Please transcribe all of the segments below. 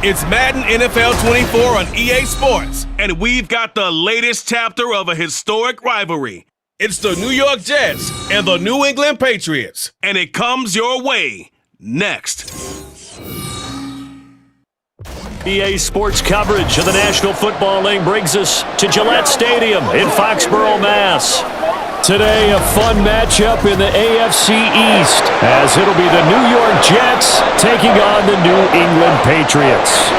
It's Madden NFL 24 on EA Sports, and we've got the latest chapter of a historic rivalry. It's the New York Jets and the New England Patriots, and it comes your way next. EA Sports coverage of the National Football League brings us to Gillette Stadium in Foxborough, Mass. Today, a fun matchup in the AFC East, as it'll be the New York Jets taking on the New England Patriots.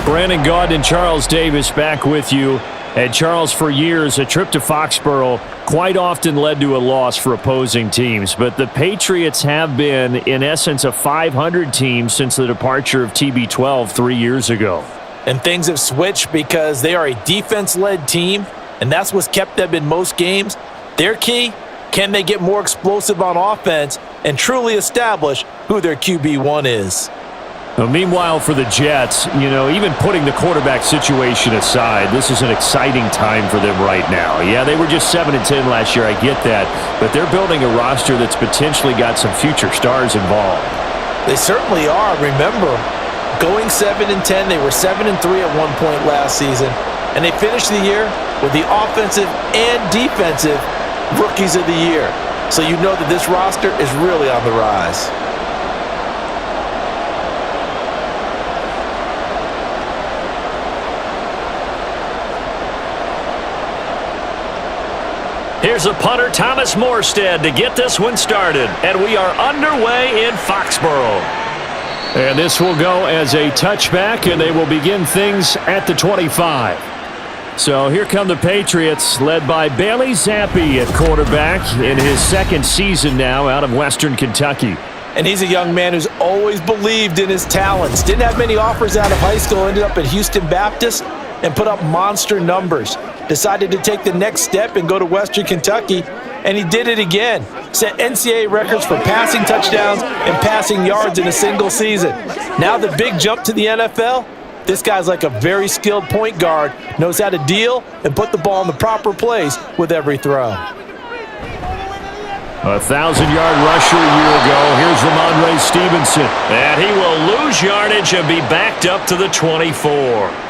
Brandon Gaudin and Charles Davis back with you. And Charles, for years, a trip to Foxborough quite often led to a loss for opposing teams. But the Patriots have been, in essence, a 500 team since the departure of TB12 3 years ago. And things have switched because they are a defense-led team, and that's what's kept them in most games. Their key, can they get more explosive on offense and truly establish who their QB1 is? Well, meanwhile, for the Jets, even putting the quarterback situation aside, this is an exciting time for them right now. Yeah, they were just 7-10 last year, I get that, but they're building a roster that's potentially got some future stars involved. They certainly are. Remember, going 7-10, they were 7-3 at one point last season, and they finished the year with the offensive and defensive rookies of the year. So you know that this roster is really on the rise. Here's a punter, Thomas Morstead, to get this one started. And we are underway in Foxborough. And this will go as a touchback, and they will begin things at the 25. So here come the Patriots, led by Bailey Zappi at quarterback in his second season now out of Western Kentucky. And he's a young man who's always believed in his talents. Didn't have many offers out of high school, ended up at Houston Baptist and put up monster numbers. Decided to take the next step and go to Western Kentucky, and he did it again. Set NCAA records for passing touchdowns and passing yards in a single season. Now the big jump to the NFL, this guy's like a very skilled point guard, knows how to deal and put the ball in the proper place with every throw. 1,000-yard rusher a year ago. Here's Ramondre Stevenson. And he will lose yardage and be backed up to the 24.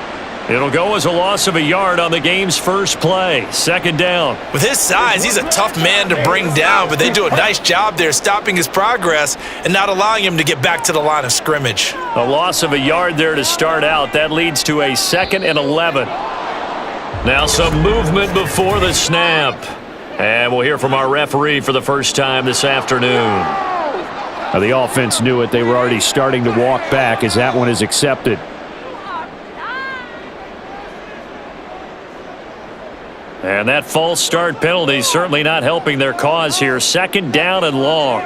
It'll go as a loss of a yard on the game's first play. Second down. With his size, he's a tough man to bring down, but they do a nice job there stopping his progress and not allowing him to get back to the line of scrimmage. A loss of a yard there to start out. That leads to a 2nd and 11. Now some movement before the snap. And we'll hear from our referee for the first time this afternoon. Now the offense knew it. They were already starting to walk back as that one is accepted. And that false start penalty certainly not helping their cause here. Second down and long.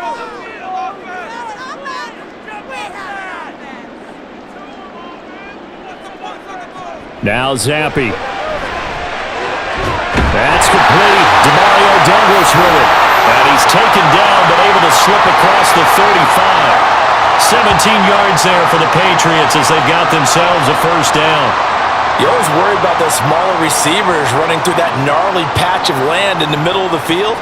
Now Zappi. That's complete. Demario Douglas with it. And he's taken down but able to slip across the 35. 17 yards there for the Patriots as they've got themselves a first down. You always worry about those smaller receivers running through that gnarly patch of land in the middle of the field.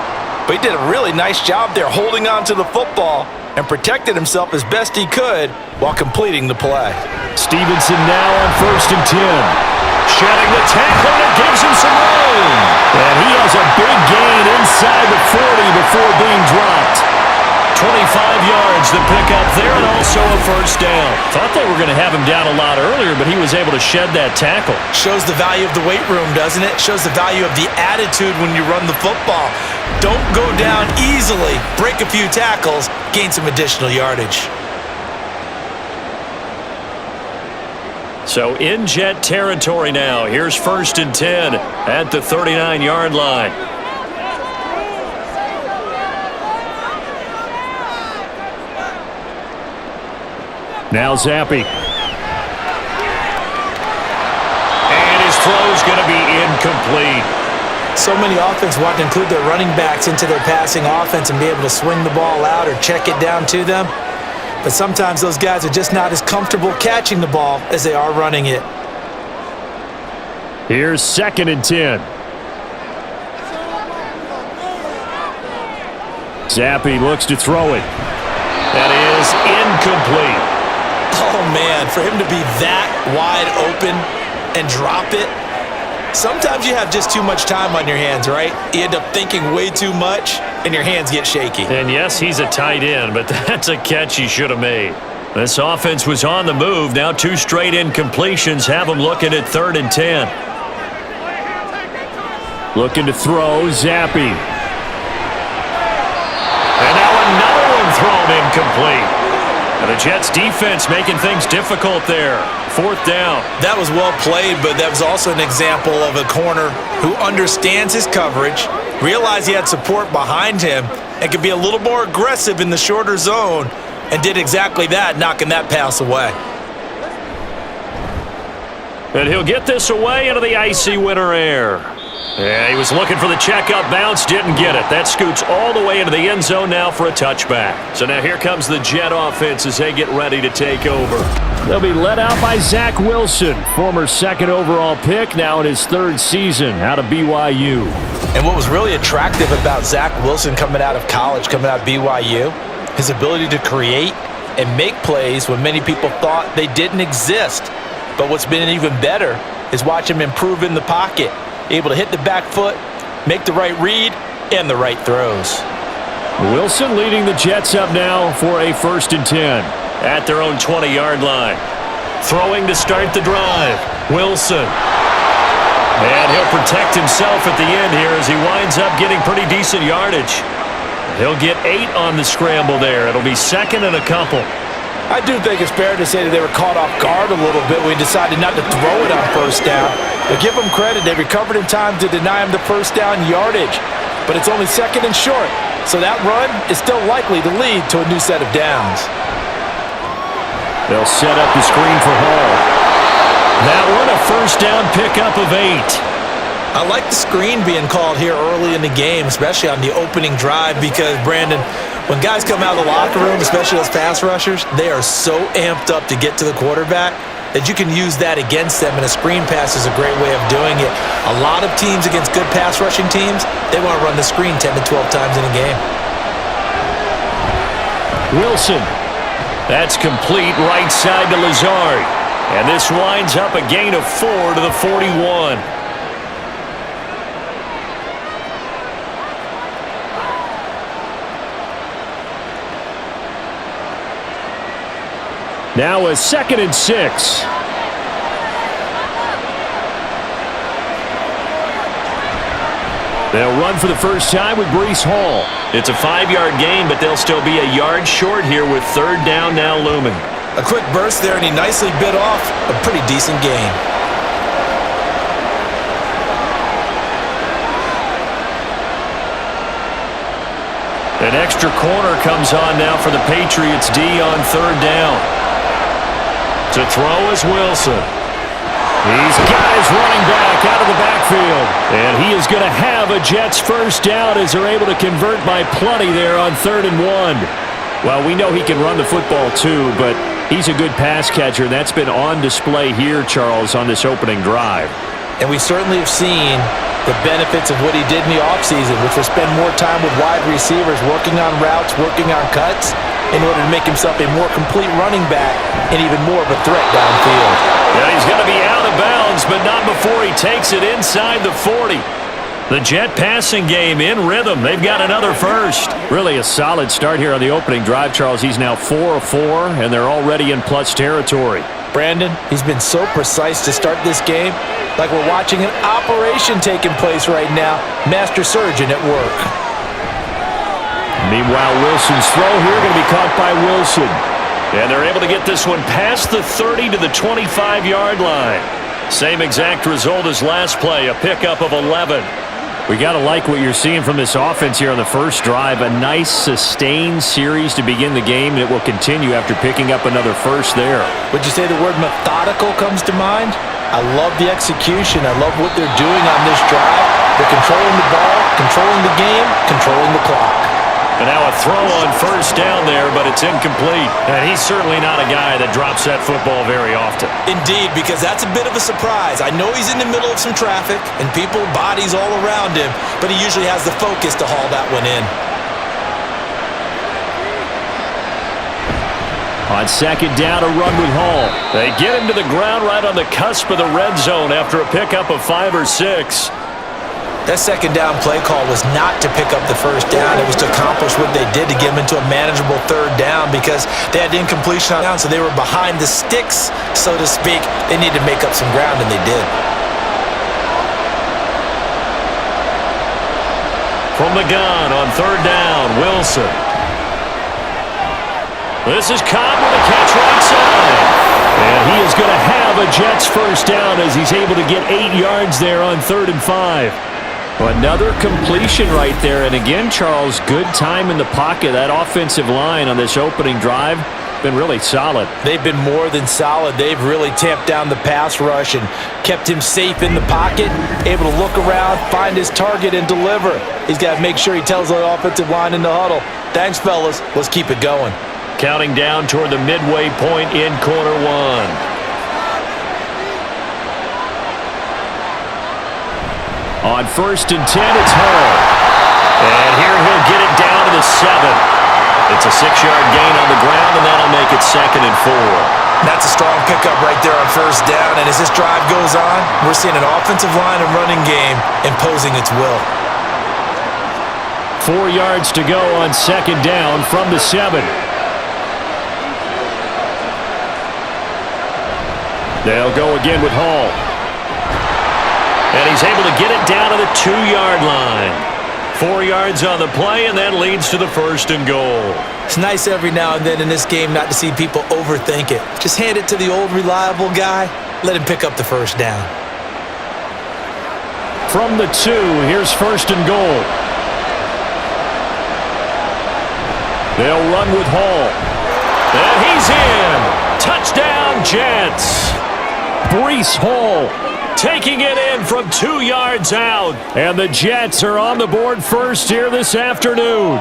But he did a really nice job there holding on to the football and protected himself as best he could while completing the play. Stevenson now on 1st and 10. Shedding the tackle that gives him some room. And he has a big gain inside the 40 before being dropped. 25 yards to pick up there and also a first down. Thought they were going to have him down a lot earlier, but he was able to shed that tackle. Shows the value of the weight room, doesn't it? Shows the value of the attitude when you run the football. Don't go down easily. Break a few tackles. Gain some additional yardage. So in Jet territory now. Here's 1st and 10 at the 39-yard line. Now Zappi. And his throw's going to be incomplete. So many offenses want to include their running backs into their passing offense and be able to swing the ball out or check it down to them. But sometimes those guys are just not as comfortable catching the ball as they are running it. Here's 2nd and 10. Zappi looks to throw it. That is incomplete. Oh, man, for him to be that wide open and drop it, sometimes you have just too much time on your hands, right? You end up thinking way too much, and your hands get shaky. And yes, he's a tight end, but that's a catch he should have made. This offense was on the move. Now 2 straight incompletions have them looking at 3rd and 10. Looking to throw, Zappi. And now another one thrown incomplete. And the Jets defense making things difficult there. 4th down. That was well played, but that was also an example of a corner who understands his coverage, realized he had support behind him, and could be a little more aggressive in the shorter zone, and did exactly that, knocking that pass away. And he'll get this away into the icy winter air. Yeah, he was looking for the checkup bounce, didn't get it. That scoots all the way into the end zone now for a touchback. So now here comes the Jet offense as they get ready to take over. They'll be led out by Zach Wilson, former 2nd overall pick, now in his 3rd season out of BYU. And what was really attractive about Zach Wilson coming out of college, coming out of BYU, his ability to create and make plays when many people thought they didn't exist. But what's been even better is watch him improve in the pocket. Able to hit the back foot, make the right read, and the right throws. Wilson leading the Jets up now for a 1st and 10 at their own 20-yard line. Throwing to start the drive. Wilson. And he'll protect himself at the end here as he winds up getting pretty decent yardage. He'll get 8 on the scramble there. It'll be 2nd and a couple. I do think it's fair to say that they were caught off guard a little bit when we decided not to throw it on 1st down. But give them credit, they recovered in time to deny him the 1st down yardage. But it's only 2nd and short, so that run is still likely to lead to a new set of downs. They'll set up the screen for Hall. That one a 1st down pickup of 8. I like the screen being called here early in the game, especially on the opening drive, because, Brandon, when guys come out of the locker room, especially those pass rushers, they are so amped up to get to the quarterback that you can use that against them, and a screen pass is a great way of doing it. A lot of teams against good pass rushing teams, they want to run the screen 10 to 12 times in a game. Wilson. That's complete right side to Lazard. And this winds up a gain of 4 to the 41. Now a 2nd and 6. They'll run for the first time with Breece Hall. It's a 5-yard gain, but they'll still be a yard short here with 3rd down now looming. A quick burst there, and he nicely bit off a pretty decent gain. An extra corner comes on now for the Patriots D on 3rd down. To throw is Wilson. He's got his running back out of the backfield. And he is going to have a Jets 1st down as they're able to convert by plenty there on 3rd and 1. Well, we know he can run the football too, but he's a good pass catcher. That's been on display here, Charles, on this opening drive. And we certainly have seen the benefits of what he did in the offseason, which was spend more time with wide receivers, working on routes, working on cuts, in order to make himself a more complete running back and even more of a threat downfield. Yeah, he's going to be out of bounds, but not before he takes it inside the 40. The Jet passing game in rhythm. They've got another 1st. Really a solid start here on the opening drive, Charles. He's now 4 of 4, and they're already in plus territory. Brandon, he's been so precise to start this game, like we're watching an operation taking place right now. Master surgeon at work. Meanwhile, Wilson's throw here going to be caught by Wilson. And they're able to get this one past the 30 to the 25-yard line. Same exact result as last play, a pickup of 11. We got to like what you're seeing from this offense here on the 1st drive. A nice, sustained series to begin the game, and it will continue after picking up another 1st there. Would you say the word methodical comes to mind? I love the execution. I love what they're doing on this drive. They're controlling the ball, controlling the game, controlling the clock. And now a throw on 1st down there, but it's incomplete. And he's certainly not a guy that drops that football very often. Indeed, because that's a bit of a surprise. I know he's in the middle of some traffic and people, bodies all around him, but he usually has the focus to haul that one in. On second down, a run with Hall. They get him to the ground right on the cusp of the red zone after a pickup of 5 or 6. That second down play call was not to pick up the first down. It was to accomplish what they did to get them into a manageable third down because they had incompletion on down, so they were behind the sticks, so to speak. They needed to make up some ground, and they did. From the gun on third down, Wilson. This is Cobb with a catch right side. And he is going to have a Jets first down as he's able to get 8 yards there on 3rd and 5. Another completion right there. And again, Charles, good time in the pocket. That offensive line on this opening drive been really solid. They've been more than solid. They've really tamped down the pass rush and kept him safe in the pocket, able to look around, find his target, and deliver. He's got to make sure he tells the offensive line in the huddle, thanks, fellas. Let's keep it going. Counting down toward the midway point in quarter 1. On 1st and 10, it's Hall. And here he'll get it down to the 7. It's a 6-yard gain on the ground, and that'll make it 2nd and 4. That's a strong pickup right there on first down. And as this drive goes on, we're seeing an offensive line and running game imposing its will. 4 yards to go on 2nd down from the 7. They'll go again with Hall. And he's able to get it down to the 2-yard line. 4 yards on the play, and that leads to the 1st and goal. It's nice every now and then in this game not to see people overthink it. Just hand it to the old reliable guy. Let him pick up the first down. From the 2, here's 1st and goal. They'll run with Hall. And he's in. Touchdown, Jets. Breece Hall taking it in from 2 yards out. And the Jets are on the board first here this afternoon.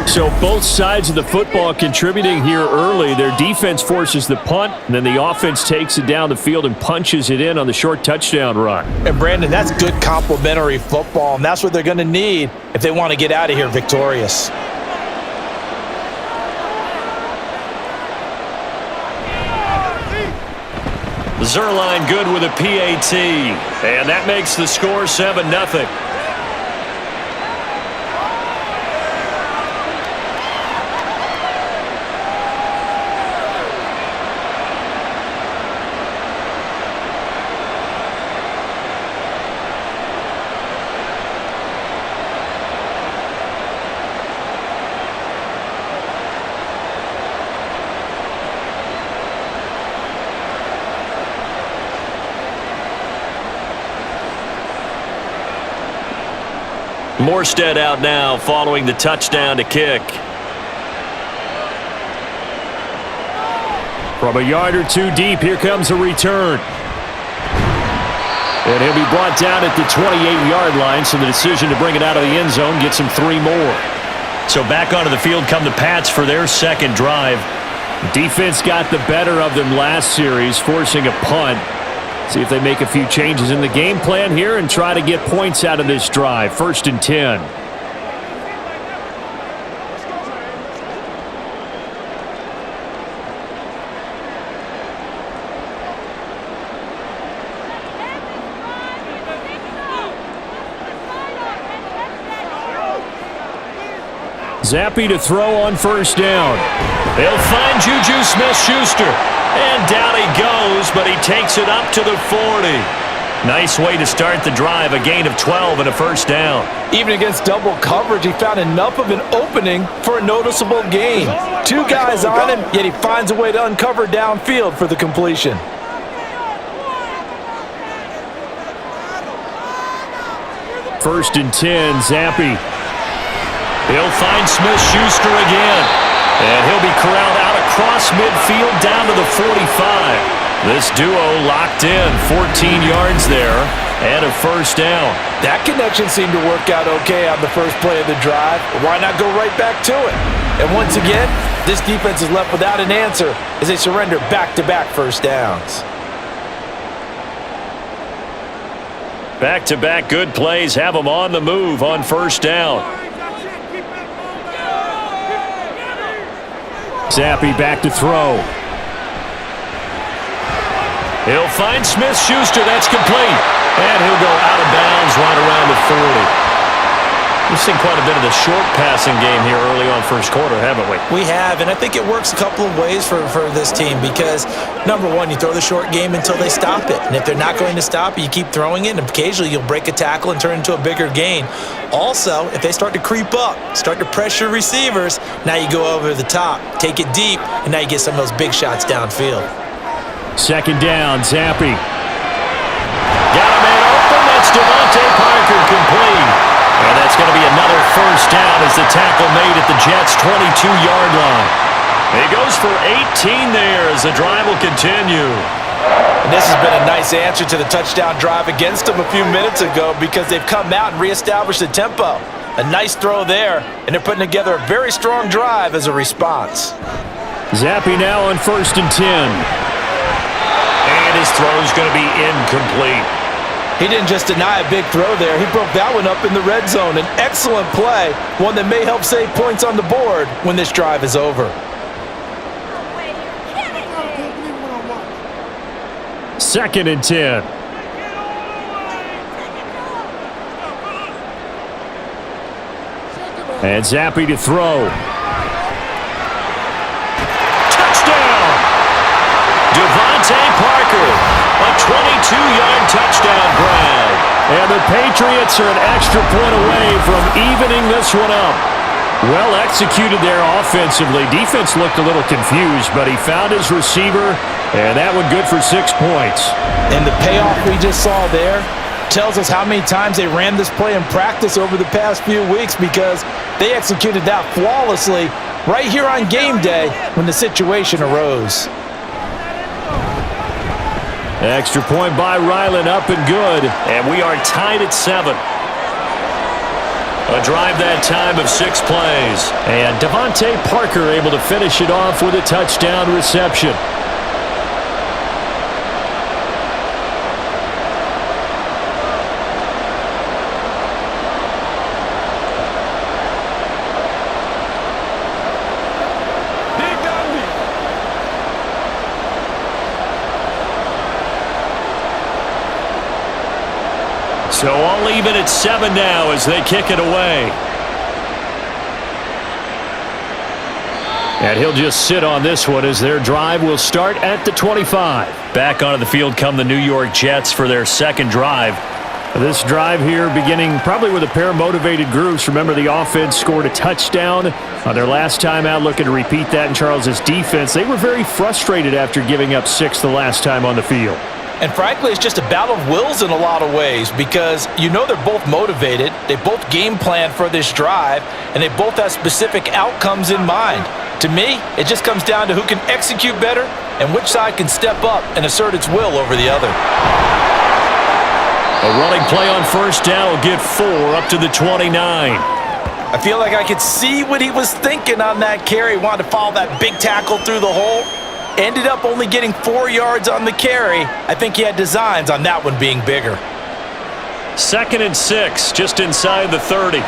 So both sides of the football contributing here early. Their defense forces the punt, and then the offense takes it down the field and punches it in on the short touchdown run. And Brandon, that's good complementary football, and that's what they're going to need if they want to get out of here victorious. Zerline good with a PAT, and that makes the score 7-0. Morstead out now following the touchdown to kick. From a yard or 2 deep, here comes a return. And he'll be brought down at the 28-yard line, so the decision to bring it out of the end zone gets him 3 more. So back onto the field come the Pats for their second drive. Defense got the better of them last series, forcing a punt. See if they make a few changes in the game plan here and try to get points out of this drive. 1st and 10. Zappe to throw on 1st down. They'll find Juju Smith-Schuster. And down he goes, but he takes it up to the 40. Nice way to start the drive, a gain of 12 and a 1st down. Even against double coverage, he found enough of an opening for a noticeable gain. 2 guys on him, yet he finds a way to uncover downfield for the completion. First and 10, Zappe. He'll find Smith-Schuster again. And he'll be corralled out across midfield down to the 45. This duo locked in, 14 yards there, and a 1st down. That connection seemed to work out okay on the first play of the drive. Why not go right back to it? And once again, this defense is left without an answer as they surrender back-to-back 1st downs. Back-to-back good plays have them on the move on 1st down. Zappi back to throw. He'll find Smith-Schuster. That's complete. And he'll go out of bounds right around the 40. We've seen quite a bit of the short passing game here early on first quarter, haven't we? We have, and I think it works a couple of ways for this team because, number one, you throw the short game until they stop it. And if they're not going to stop it, you keep throwing it, and occasionally you'll break a tackle and turn it into a bigger gain. Also, if they start to creep up, start to pressure receivers, now you go over the top, take it deep, and now you get some of those big shots downfield. Second down, Zappi. Got a man open. That's Devontae Parker complete. And that's going to be another first down as the tackle made at the Jets' 22-yard line. He goes for 18 there as the drive will continue. And this has been a nice answer to the touchdown drive against them a few minutes ago because they've come out and reestablished the tempo. A nice throw there, and they're putting together a very strong drive as a response. Zappi now on 1st and 10. And his throw is going to be incomplete. He didn't just deny a big throw there. He broke that one up in the red zone. An excellent play, one that may help save points on the board when this drive is over. Second and 10. And Zappi to throw. Touchdown! Devontae Parker. A 22-yard touchdown grab. And the Patriots are an extra point away from evening this one up. Well executed there offensively. Defense looked a little confused, but he found his receiver, and that one good for 6 points. And the payoff we just saw there tells us how many times they ran this play in practice over the past few weeks because they executed that flawlessly right here on game day when the situation arose. Extra point by Ryland, up and good. And we are tied at 7. A drive that time of 6 plays. And Devontae Parker able to finish it off with a touchdown reception. So all even at 7 now as they kick it away. And he'll just sit on this one as their drive will start at the 25. Back onto the field come the New York Jets for their second drive. This drive here beginning probably with a pair of motivated groups. Remember, the offense scored a touchdown on their last time out, looking to repeat that in Charles's defense. They were very frustrated after giving up 6 the last time on the field. And frankly, it's just a battle of wills in a lot of ways because you know they're both motivated, they both game plan for this drive, and they both have specific outcomes in mind. To me, it just comes down to who can execute better and which side can step up and assert its will over the other. A running play on first down will get 4 up to the 29. I feel like I could see what he was thinking on that carry. Wanted to follow that big tackle through the hole. Ended up only getting 4 yards on the carry. I think he had designs on that one being bigger. 2nd and 6, just inside the 30.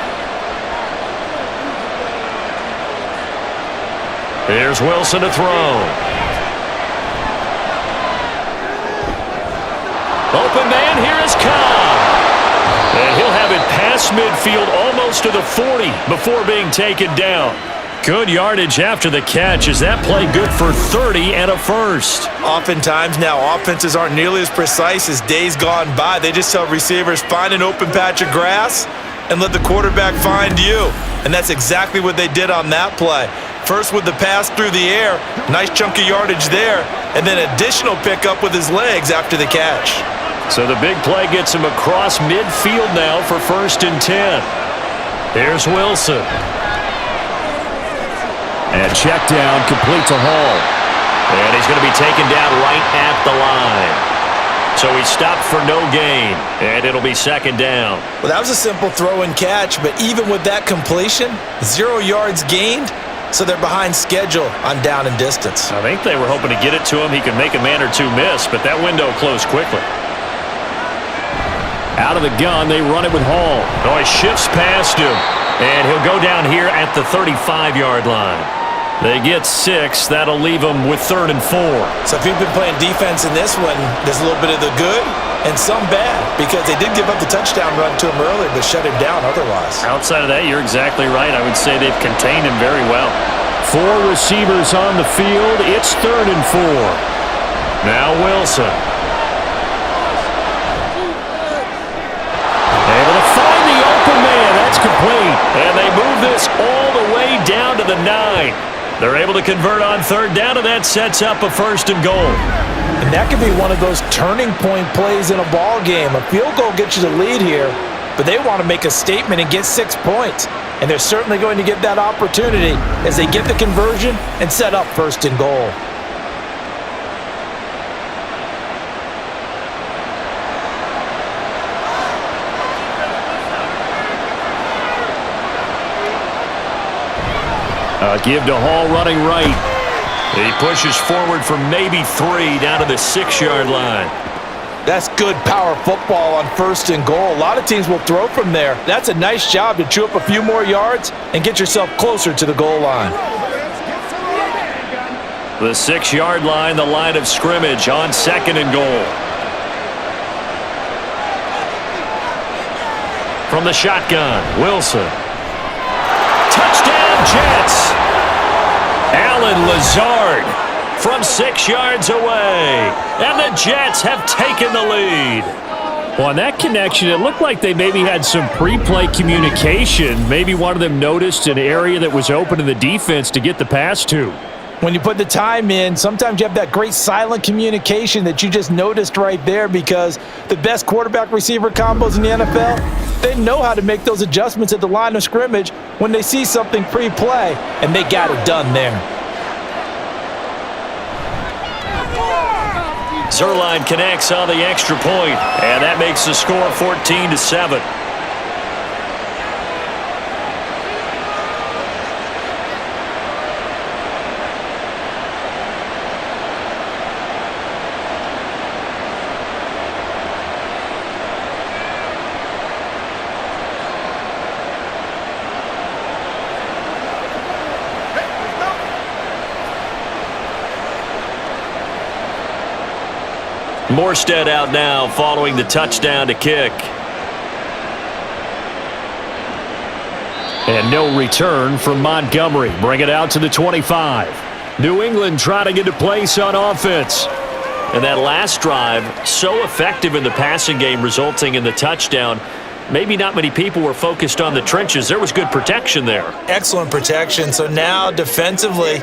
Here's Wilson to throw. Open man, here is Cobb. And he'll have it past midfield almost to the 40 before being taken down. Good yardage after the catch. Is that play good for 30 and a first? Oftentimes now, offenses aren't nearly as precise as days gone by. They just tell receivers, find an open patch of grass and let the quarterback find you. And that's exactly what they did on that play. First with the pass through the air, nice chunk of yardage there, and then additional pickup with his legs after the catch. So the big play gets him across midfield now for 1st and 10. Here's Wilson. And check down, complete to Hall. And he's going to be taken down right at the line. So he stopped for no gain, and it'll be 2nd down. Well, that was a simple throw and catch, but even with that completion, 0 yards gained, so they're behind schedule on down and distance. I think they were hoping to get it to him. He could make a man or two miss, but that window closed quickly. Out of the gun, they run it with Hall. Oh, he shifts past him, and he'll go down here at the 35-yard line. They get 6. That'll leave them with 3rd and 4. So if you've been playing defense in this one, there's a little bit of the good and some bad because they did give up the touchdown run to him earlier but shut him down otherwise. Outside of that, you're exactly right. I would say they've contained him very well. 4 receivers on the field. It's 3rd and 4. Now Wilson. Able to find the open man. That's complete. And they move this all the way down to the 9. They're able to convert on 3rd down, and that sets up a 1st and goal. And that could be one of those turning point plays in a ball game. A field goal gets you the lead here, but they want to make a statement and get 6 points. And they're certainly going to get that opportunity as they get the conversion and set up 1st and goal. Give to Hall running right. He pushes forward for maybe 3 down to the 6-yard line. That's good power football on 1st and goal. A lot of teams will throw from there. That's a nice job to chew up a few more yards and get yourself closer to the goal line. The 6-yard line, the line of scrimmage on 2nd and goal. From the shotgun, Wilson. Touchdown, Jets! Allen Lazard from 6 yards away. And the Jets have taken the lead. Well, on that connection, it looked like they maybe had some pre-play communication. Maybe one of them noticed an area that was open in the defense to get the pass to. When you put the time in, sometimes you have that great silent communication that you just noticed right there because the best quarterback-receiver combos in the NFL, they know how to make those adjustments at the line of scrimmage when they see something pre-play, and they got it done there. Zerline connects on the extra point, and that makes the score 14-7. Morstead out now following the touchdown to kick. And no return from Montgomery. Bring it out to the 25. New England trying to get a place on offense. And that last drive, so effective in the passing game, resulting in the touchdown. Maybe not many people were focused on the trenches. There was good protection there. Excellent protection. So now defensively,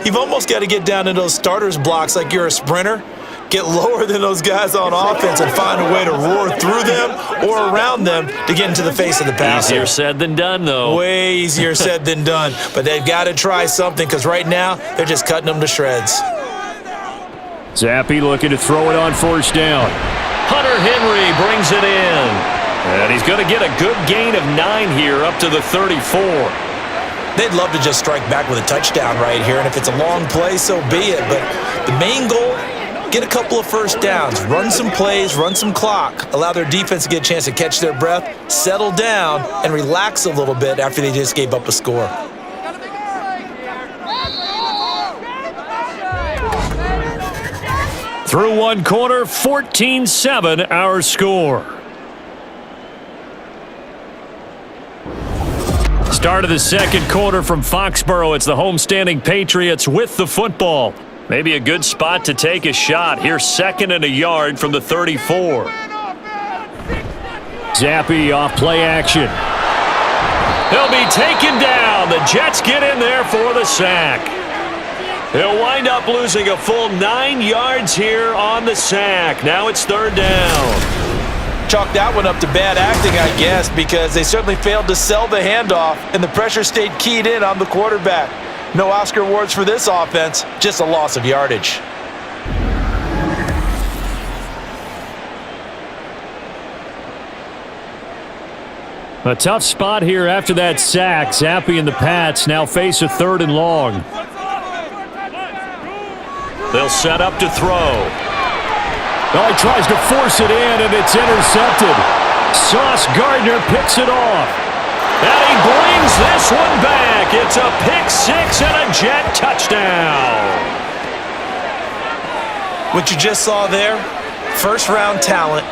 you've almost got to get down to those starters blocks like you're a sprinter. Get lower than those guys on offense and find a way to roar through them or around them to get into the face of the passer. Easier said than done, though. Way easier said than done. But they've got to try something because right now they're just cutting them to shreds. Zappe looking to throw it on 1st down. Hunter Henry brings it in. And he's going to get a good gain of 9 here up to the 34. They'd love to just strike back with a touchdown right here. And if it's a long play, so be it. But the main goal, get a couple of 1st downs, run some plays, run some clock, allow their defense to get a chance to catch their breath, settle down, and relax a little bit after they just gave up a score. Through one quarter, 14-7 our score. Start of the second quarter from Foxborough. It's the homestanding Patriots with the football. Maybe a good spot to take a shot. Here's 2nd and a yard from the 34. Zappe off play action. He'll be taken down. The Jets get in there for the sack. He'll wind up losing a full 9 yards here on the sack. Now it's 3rd down. Chalk that one up to bad acting, I guess, because they certainly failed to sell the handoff, and the pressure stayed keyed in on the quarterback. No Oscar awards for this offense, just a loss of yardage. A tough spot here after that sack. Zappe and the Pats now face a 3rd and long. They'll set up to throw. Oh, he tries to force it in, and it's intercepted. Sauce Gardner picks it off. And he brings this one back. It's a pick six and a Jet touchdown. What you just saw there, first-round talent,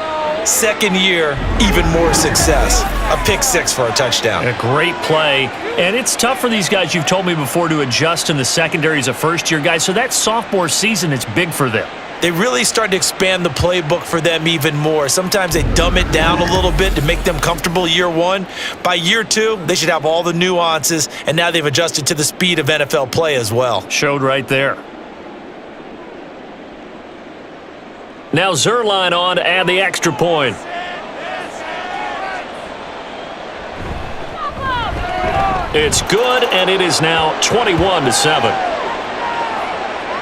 second year, even more success. A pick six for a touchdown. A great play. And it's tough for these guys, you've told me before, to adjust in the secondary as a first-year guy. So that sophomore season is big for them. They really start to expand the playbook for them even more. Sometimes they dumb it down a little bit to make them comfortable year one. By year two, they should have all the nuances, and now they've adjusted to the speed of NFL play as well. Showed right there. Now Zerline on to add the extra point. It's good, and it is now 21-7.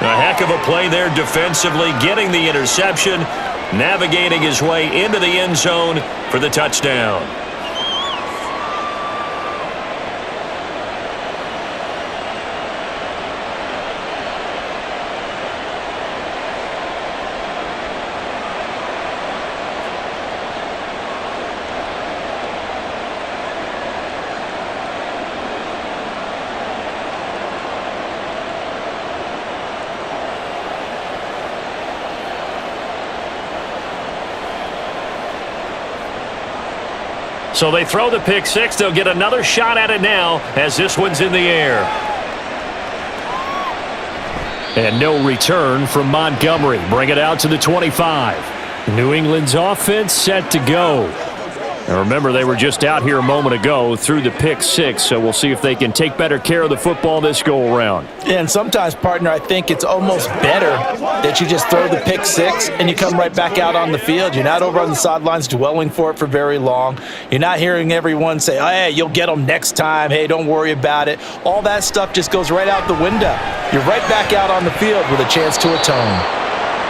A heck of a play there defensively, getting the interception, navigating his way into the end zone for the touchdown. So they throw the pick six. They'll get another shot at it now as this one's in the air. And no return from Montgomery. Bring it out to the 25. New England's offense set to go. And remember, they were just out here a moment ago through the pick six, so we'll see if they can take better care of the football this go-around. And sometimes, partner, I think it's almost better that you just throw the pick six and you come right back out on the field. You're not over on the sidelines dwelling for it for very long. You're not hearing everyone say, oh, hey, you'll get them next time. Hey, don't worry about it. All that stuff just goes right out the window. You're right back out on the field with a chance to atone.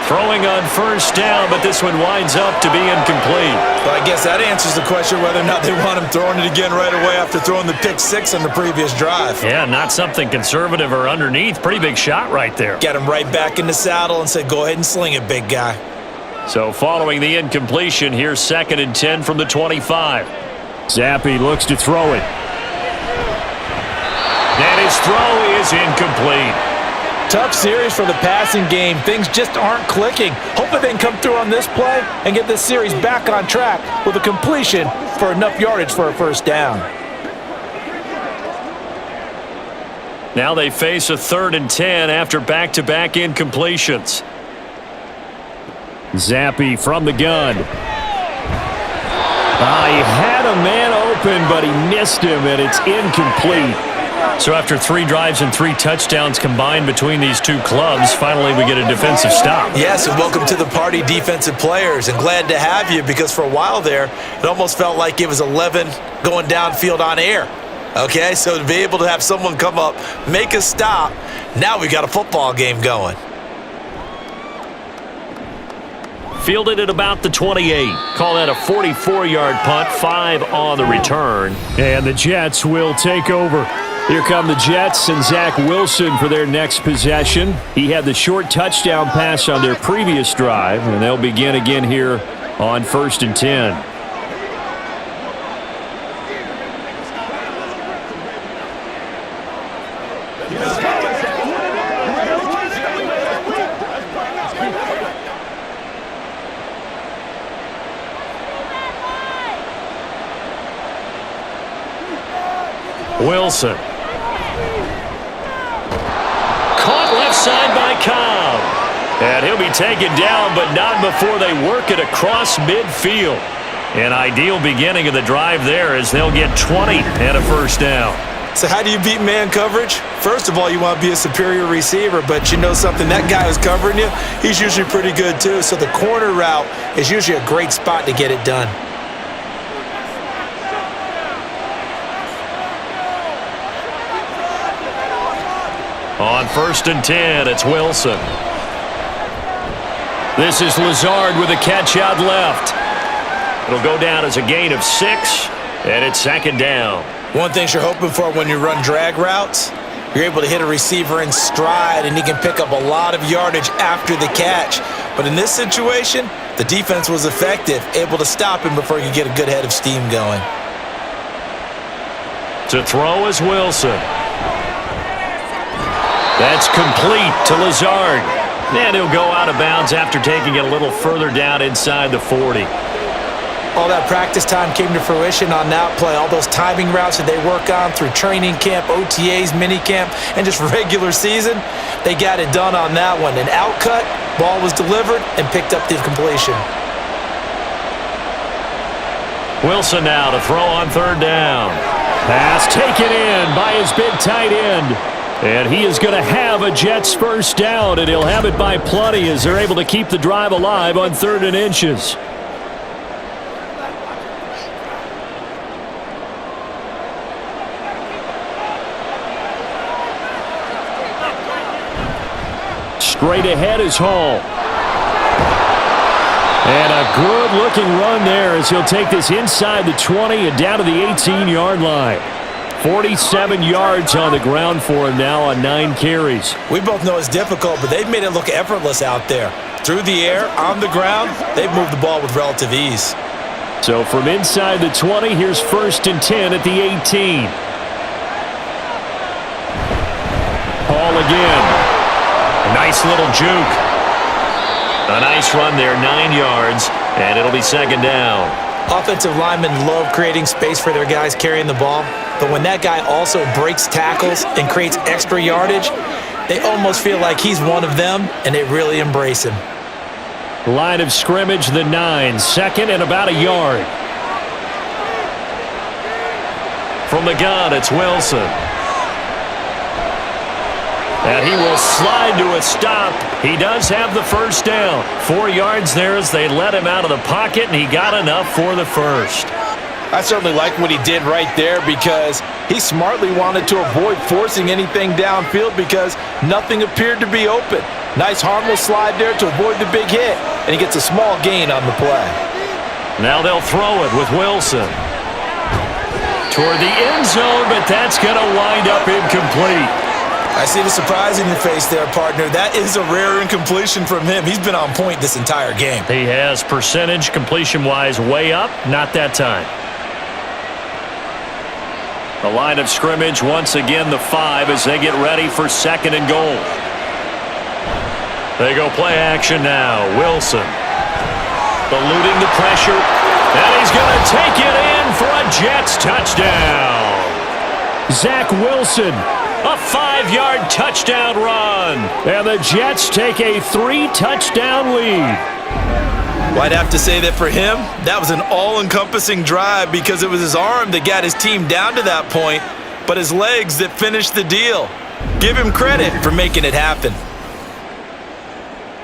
Throwing on first down, but this one winds up to be incomplete. Well, I guess that answers the question whether or not they want him throwing it again right away after throwing the pick six on the previous drive. Yeah, not something conservative or underneath. Pretty big shot right there. Get him right back in the saddle and say, go ahead and sling it, big guy. So following the incompletion, here's 2nd and 10 from the 25. Zappi looks to throw it. And his throw is incomplete. Tough series for the passing game. Things just aren't clicking. Hoping they can come through on this play and get this series back on track with a completion for enough yardage for a first down. Now they face a 3rd and 10 after back-to-back incompletions. Zappi from the gun. He had a man open, but he missed him, and it's incomplete. So after 3 drives and 3 touchdowns combined between these two clubs, finally we get a defensive stop. Yes, and welcome to the party, defensive players, and glad to have you, because for a while there, it almost felt like it was 11 going downfield on air. Okay, so to be able to have someone come up, make a stop, now we got a football game going. Fielded at about the 28. Call that a 44-yard punt, 5 on the return. And the Jets will take over. Here come the Jets and Zach Wilson for their next possession. He had the short touchdown pass on their previous drive, and they'll begin again here on 1st and 10. Wilson. Caught left side by Cobb. And he'll be taken down, but not before they work it across midfield. An ideal beginning of the drive there as they'll get 20 and a first down. So how do you beat man coverage? First of all, you want to be a superior receiver, but you know something, that guy who's covering you, he's usually pretty good too. So the corner route is usually a great spot to get it done. On 1st and 10, it's Wilson. This is Lazard with a catch out left. It'll go down as a gain of 6, and it's 2nd down. One thing you're hoping for when you run drag routes, you're able to hit a receiver in stride, and he can pick up a lot of yardage after the catch. But in this situation, the defense was effective, able to stop him before he could get a good head of steam going. To throw is Wilson. That's complete to Lazard. And he'll go out of bounds after taking it a little further down inside the 40. All that practice time came to fruition on that play. All those timing routes that they work on through training camp, OTAs, minicamp, and just regular season, they got it done on that one. An out cut, ball was delivered, and picked up the completion. Wilson now to throw on third down. Pass taken in by his big tight end. And he is going to have a Jets first down, and he'll have it by plenty as they're able to keep the drive alive on 3rd and inches. Straight ahead is Hall. And a good-looking run there as he'll take this inside the 20 and down to the 18-yard line. 47 yards on the ground for him now on 9 carries. We both know it's difficult, but they've made it look effortless out there. Through the air, on the ground, they've moved the ball with relative ease. So from inside the 20, here's 1st and 10 at the 18. Hall again. A nice little juke. A nice run there, 9 yards, and it'll be 2nd down. Offensive linemen love creating space for their guys carrying the ball, but when that guy also breaks tackles and creates extra yardage, they almost feel like he's one of them, and they really embrace him. Line of scrimmage, the 9, 2nd and about a yard. From the gun, it's Wilson. And he will slide to a stop. He does have the first down. 4 yards there as they let him out of the pocket, and he got enough for the first. I certainly like what he did right there because he smartly wanted to avoid forcing anything downfield because nothing appeared to be open. Nice harmless slide there to avoid the big hit, and he gets a small gain on the play. Now they'll throw it with Wilson. Toward the end zone, but that's going to wind up incomplete. I see the surprise in your face there, partner. That is a rare incompletion from him. He's been on point this entire game. He has percentage completion-wise way up. Not that time. The line of scrimmage, once again, the 5 as they get ready for 2nd and goal. They go play action now. Wilson eluding the pressure. And he's going to take it in for a Jets touchdown. Zach Wilson. A 5-yard touchdown run. And the Jets take a 3-touchdown lead. Well, I'd have to say that for him, that was an all-encompassing drive because it was his arm that got his team down to that point, but his legs that finished the deal. Give him credit for making it happen.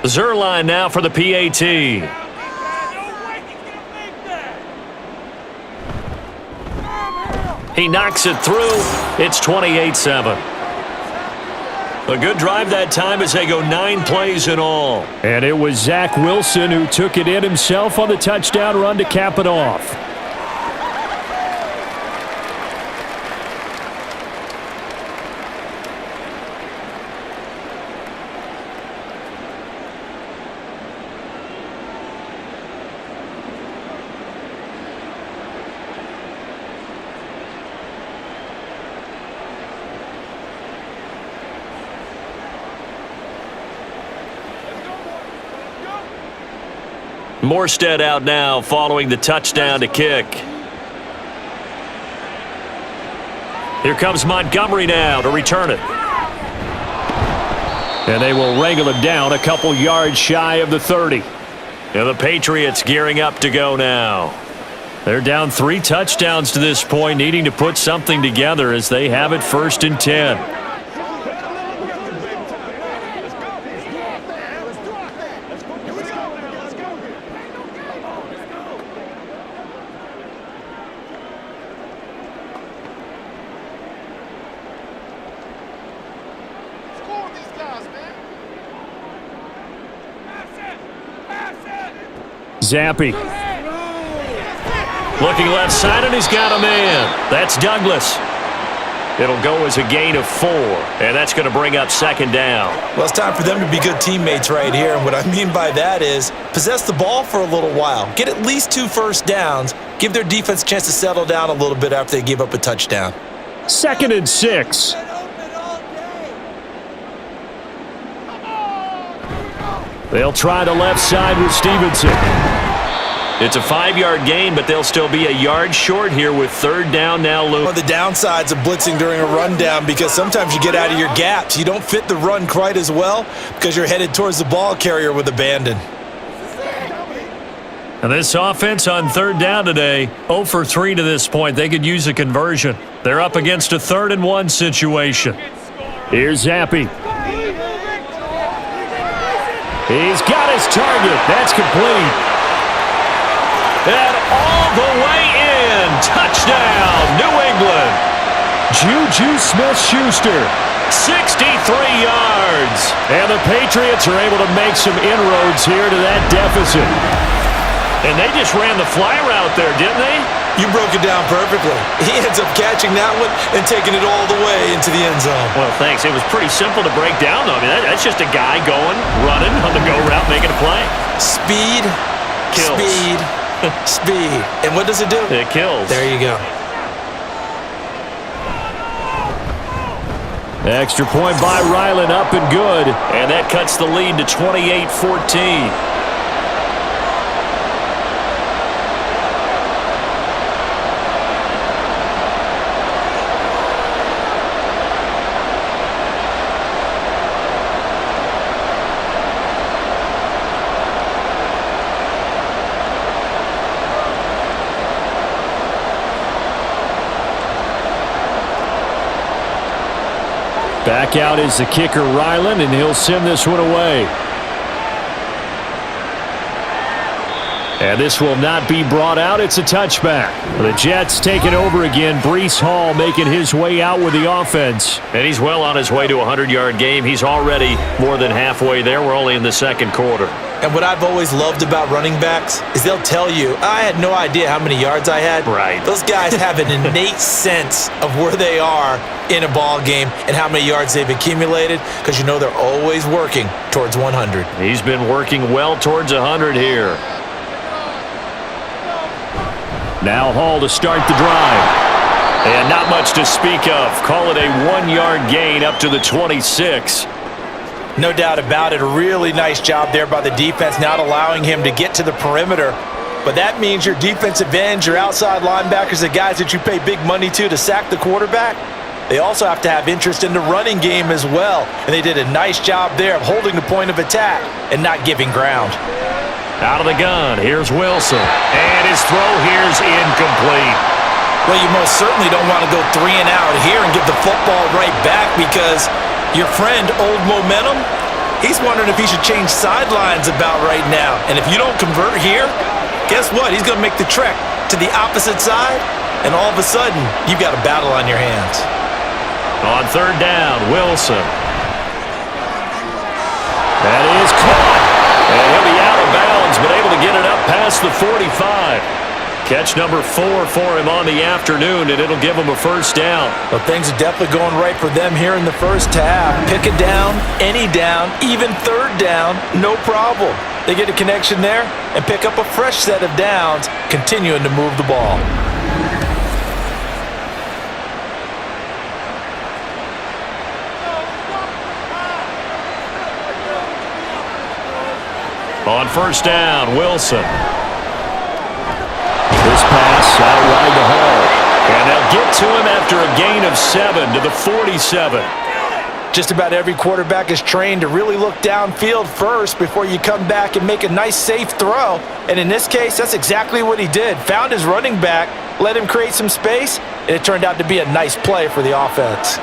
Zerline now for the PAT. He knocks it through. It's 28-7. A good drive that time as they go 9 plays in all. And it was Zach Wilson who took it in himself on the touchdown run to cap it off. Morstead out now following the touchdown to kick. Here comes Montgomery now to return it. And they will wrangle him down a couple yards shy of the 30. And the Patriots gearing up to go now. They're down 3 touchdowns to this point, needing to put something together as they have it 1st and 10. Zappi. Looking left side, and he's got a man. That's Douglas. It'll go as a gain of 4, and that's going to bring up 2nd down. Well, it's time for them to be good teammates right here, and what I mean by that is possess the ball for a little while. Get at least 2 first downs. Give their defense a chance to settle down a little bit after they give up a touchdown. 2nd and 6. They'll try the left side with Stevenson. It's a 5-yard gain, but they'll still be a yard short here with 3rd down now looming. One of the downsides of blitzing during a rundown, because sometimes you get out of your gaps. You don't fit the run quite as well because you're headed towards the ball carrier with abandon. And this offense on 3rd down today, 0 for 3 to this point. They could use a conversion. They're up against a 3rd and 1 situation. Here's Zappi. He's got his target. That's complete. And all the way in. Touchdown, New England. Juju Smith-Schuster, 63 yards. And the Patriots are able to make some inroads here to that deficit. And they just ran the fly route there, didn't they? You broke it down perfectly. He ends up catching that one and taking it all the way into the end zone. Well, thanks. It was pretty simple to break down, though. I mean, that's just a guy going, running on the go route, making a play. Speed, Kills. speed, speed. And what does it do? It kills. There you go. Extra point by Ryland, up and good. And that cuts the lead to 28-14. Back out is the kicker, Ryland, and he'll send this one away. And this will not be brought out. It's a touchback. The Jets taking over again. Breece Hall making his way out with the offense. And he's well on his way to a 100-yard game. He's already more than halfway there. We're only in the 2nd quarter. And what I've always loved about running backs is they'll tell you, I had no idea how many yards I had. Right. Those guys have an innate sense of where they are in a ball game and how many yards they've accumulated, because you know they're always working towards 100. He's been working well towards 100 here. Now Hall to start the drive. And not much to speak of. Call it a 1-yard gain up to the 26. No doubt about it. A really nice job there by the defense, not allowing him to get to the perimeter. But that means your defensive ends, your outside linebackers, the guys that you pay big money to sack the quarterback, they also have to have interest in the running game as well. And they did a nice job there of holding the point of attack and not giving ground. Out of the gun, here's Wilson. And his throw here's incomplete. Well, you most certainly don't want to go 3 and out here and give the football right back, because your friend, Old Momentum, he's wondering if he should change sidelines about right now. And if you don't convert here, guess what? He's going to make the trek to the opposite side, and all of a sudden, you've got a battle on your hands. On 3rd down, Wilson. That is caught. And he'll be out of bounds, but able to get it up past the 45. Catch number 4 for him on the afternoon, and it'll give him a 1st down. Well, things are definitely going right for them here in the first half. Pick a down, any down, even 3rd down, no problem. They get a connection there and pick up a fresh set of downs, continuing to move the ball. On 1st down, Wilson. This pass out wide to Hall. And they'll get to him after a gain of 7 to the 47. Just about every quarterback is trained to really look downfield first before you come back and make a nice, safe throw. And in this case, that's exactly what he did. Found his running back, let him create some space, and it turned out to be a nice play for the offense.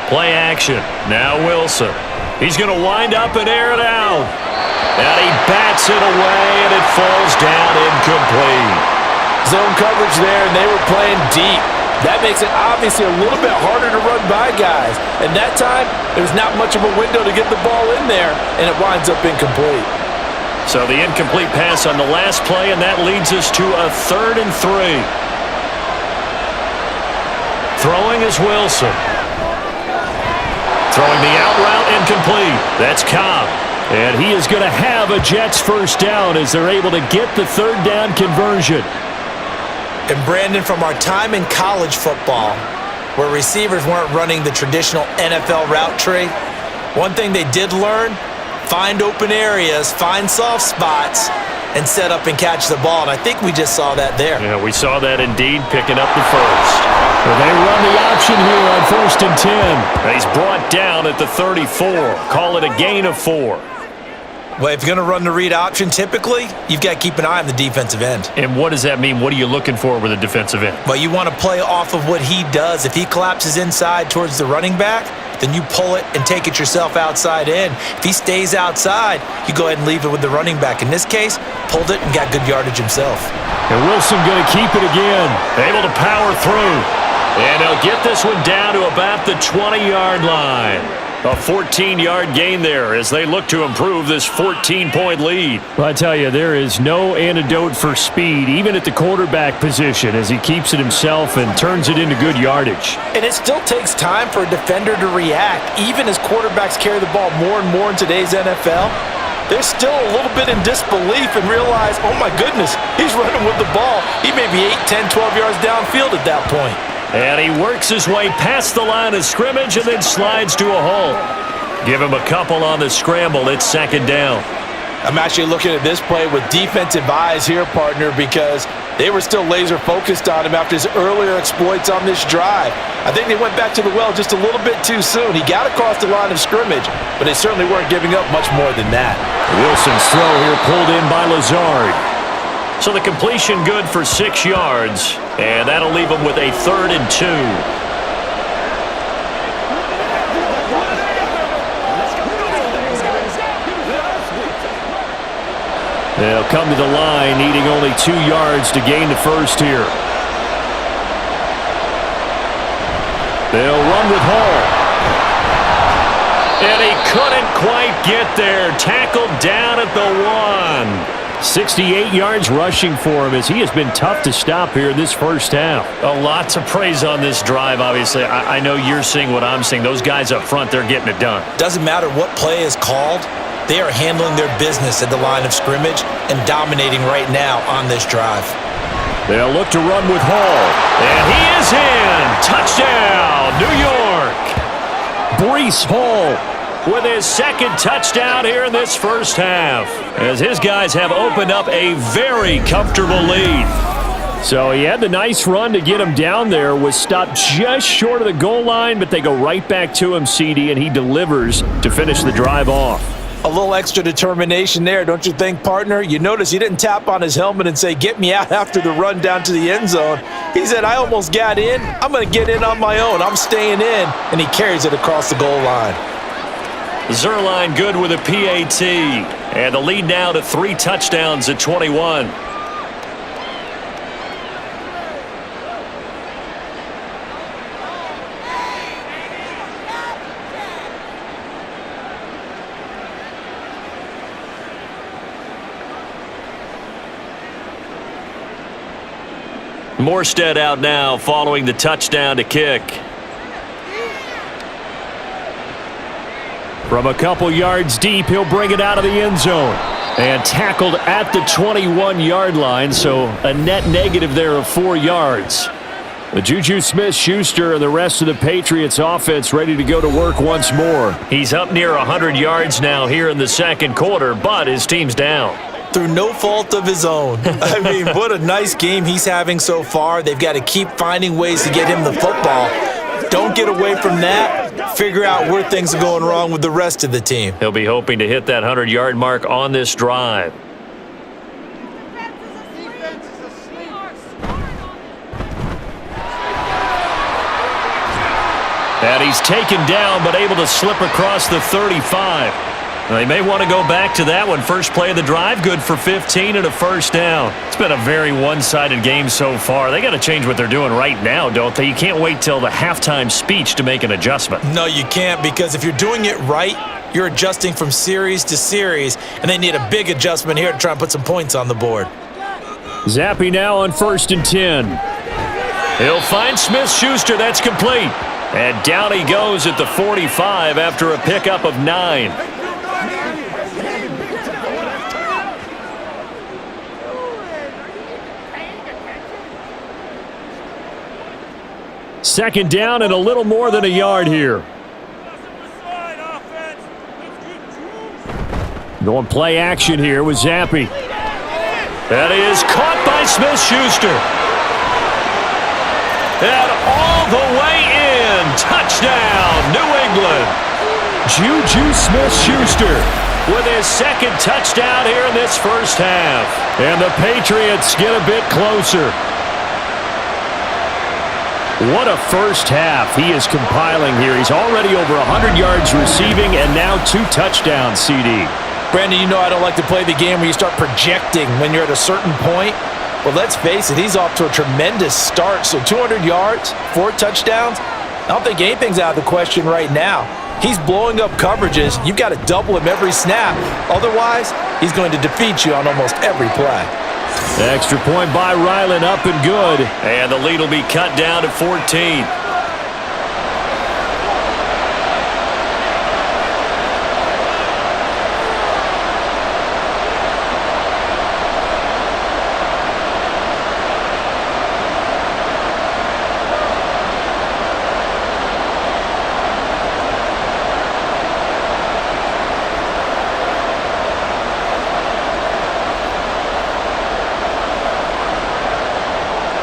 Play action. Now Wilson. He's going to wind up and air it out. And he bats it away, and it falls down incomplete. Zone coverage there, and they were playing deep. That makes it obviously a little bit harder to run by guys. And that time, there's not much of a window to get the ball in there, and it winds up incomplete. So the incomplete pass on the last play, and that leads us to a 3rd and 3. Throwing is Wilson. Throwing the out route incomplete. That's Cobb. And he is going to have a Jets first down as they're able to get the third down conversion. And Brandon, from our time in college football, where receivers weren't running the traditional NFL route tree, one thing they did learn, find open areas, find soft spots, and set up and catch the ball. And I think we just saw that there. Yeah, we saw that indeed, picking up the first. Well, they run the option here on 1st and 10. He's brought down at the 34. Call it a gain of 4. Well, if you're going to run the read option, typically, you've got to keep an eye on the defensive end. And what does that mean? What are you looking for with a defensive end? Well, you want to play off of what he does. If he collapses inside towards the running back, then you pull it and take it yourself outside in. If he stays outside, you go ahead and leave it with the running back. In this case, pulled it and got good yardage himself. And Wilson going to keep it again. Able to power through. And he'll get this one down to about the 20-yard line. A 14-yard gain there as they look to improve this 14-point lead. Well, I tell you, there is no antidote for speed, even at the quarterback position, as he keeps it himself and turns it into good yardage. And it still takes time for a defender to react. Even as quarterbacks carry the ball more and more in today's NFL, they're still a little bit in disbelief and realize, oh my goodness, he's running with the ball. He may be 8, 10, 12 yards downfield at that point. And he works his way past the line of scrimmage and then slides to a halt. Give him a couple on the scramble. It's 2nd down. I'm actually looking at this play with defensive eyes here, partner, because they were still laser focused on him after his earlier exploits on this drive. I think they went back to the well just a little bit too soon. He got across the line of scrimmage, but they certainly weren't giving up much more than that. Wilson's throw here pulled in by Lazard. So the completion good for 6 yards, and that'll leave them with a 3rd and 2. They'll come to the line, needing only 2 yards to gain the first here. They'll run with Hall. And he couldn't quite get there. Tackled down at the 1. 68 yards rushing for him as he has been tough to stop here in this first half. Lots of praise on this drive, obviously. I know you're seeing what I'm seeing. Those guys up front, they're getting it done. Doesn't matter what play is called. They are handling their business at the line of scrimmage and dominating right now on this drive. They'll look to run with Hall. And he is in. Touchdown, New York. Breece Hall with his 2nd touchdown here in this first half, as his guys have opened up a very comfortable lead. So he had the nice run to get him down there, was stopped just short of the goal line, but they go right back to him, CD, and he delivers to finish the drive off. A little extra determination there, don't you think, partner? You notice he didn't tap on his helmet and say, get me out after the run down to the end zone. He said, I almost got in. I'm going to get in on my own. I'm staying in. And he carries it across the goal line. Zerline good with a PAT. And the lead now to 3 touchdowns at 21. Morstead out now following the touchdown to kick. From a couple yards deep, he'll bring it out of the end zone. And tackled at the 21-yard line, so a net negative there of 4 yards. The Juju Smith-Schuster and the rest of the Patriots offense ready to go to work once more. He's up near 100 yards now here in the 2nd quarter, but his team's down. Through no fault of his own. I mean, what a nice game he's having so far. They've got to keep finding ways to get him the football. Don't get away from that. Figure out where things are going wrong with the rest of the team. He'll be hoping to hit that 100-yard mark on this drive. And he's taken down, but able to slip across the 35. They may want to go back to that one. First play of the drive, good for 15 and a first down. It's been a very one-sided game so far. They got to change what they're doing right now, don't they? You can't wait till the halftime speech to make an adjustment. No, you can't, because if you're doing it right, you're adjusting from series to series, and they need a big adjustment here to try and put some points on the board. Zappy now on 1st and 10. He'll find Smith-Schuster. That's complete. And down he goes at the 45 after a pickup of 9. Second down and a little more than a yard here. Going play action here with Zappi. That is caught by Smith-Schuster. And all the way in. Touchdown, New England. Juju Smith-Schuster with his second touchdown here in this first half. And the Patriots get a bit closer. What a first half he is compiling here. He's already over 100 yards receiving and now 2 touchdowns, CD. Brandon, you know I don't like to play the game where you start projecting when you're at a certain point. Well, let's face it, he's off to a tremendous start. So 200 yards, 4 touchdowns. I don't think anything's out of the question right now. He's blowing up coverages. You've got to double him every snap. Otherwise, he's going to defeat you on almost every play. Extra point by Ryland, up and good. And the lead will be cut down to 14.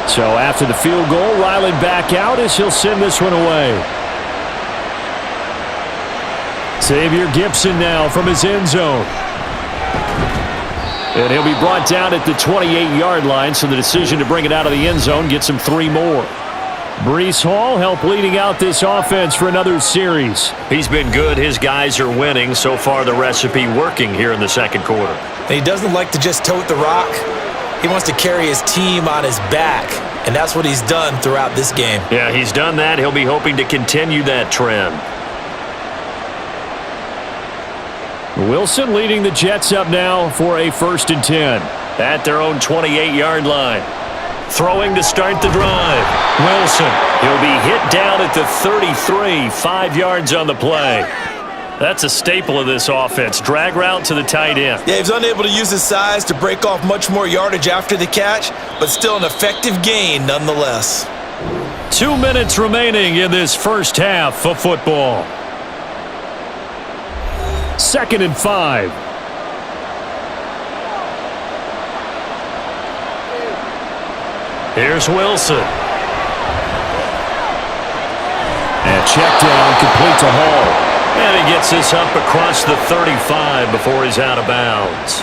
So after the field goal, Ryland back out as he'll send this one away. Xavier Gipson now from his end zone. And he'll be brought down at the 28-yard line, so the decision to bring it out of the end zone gets him 3 more. Breece Hall helped leading out this offense for another series. He's been good. His guys are winning. So far, the recipe working here in the second quarter. And he doesn't like to just tote the rock. He wants to carry his team on his back, and that's what he's done throughout this game. Yeah, he's done that. He'll be hoping to continue that trend. Wilson leading the Jets up now for a 1st and 10. At their own 28-yard line. Throwing to start the drive. Wilson. He'll be hit down at the 33, 5 yards on the play. That's a staple of this offense. Drag route to the tight end. Yeah, he was unable to use his size to break off much more yardage after the catch, but still an effective gain nonetheless. 2 minutes remaining in this first half of football. 2nd and 5. Here's Wilson. And check down, complete to Hall. And he gets this up across the 35 before he's out of bounds.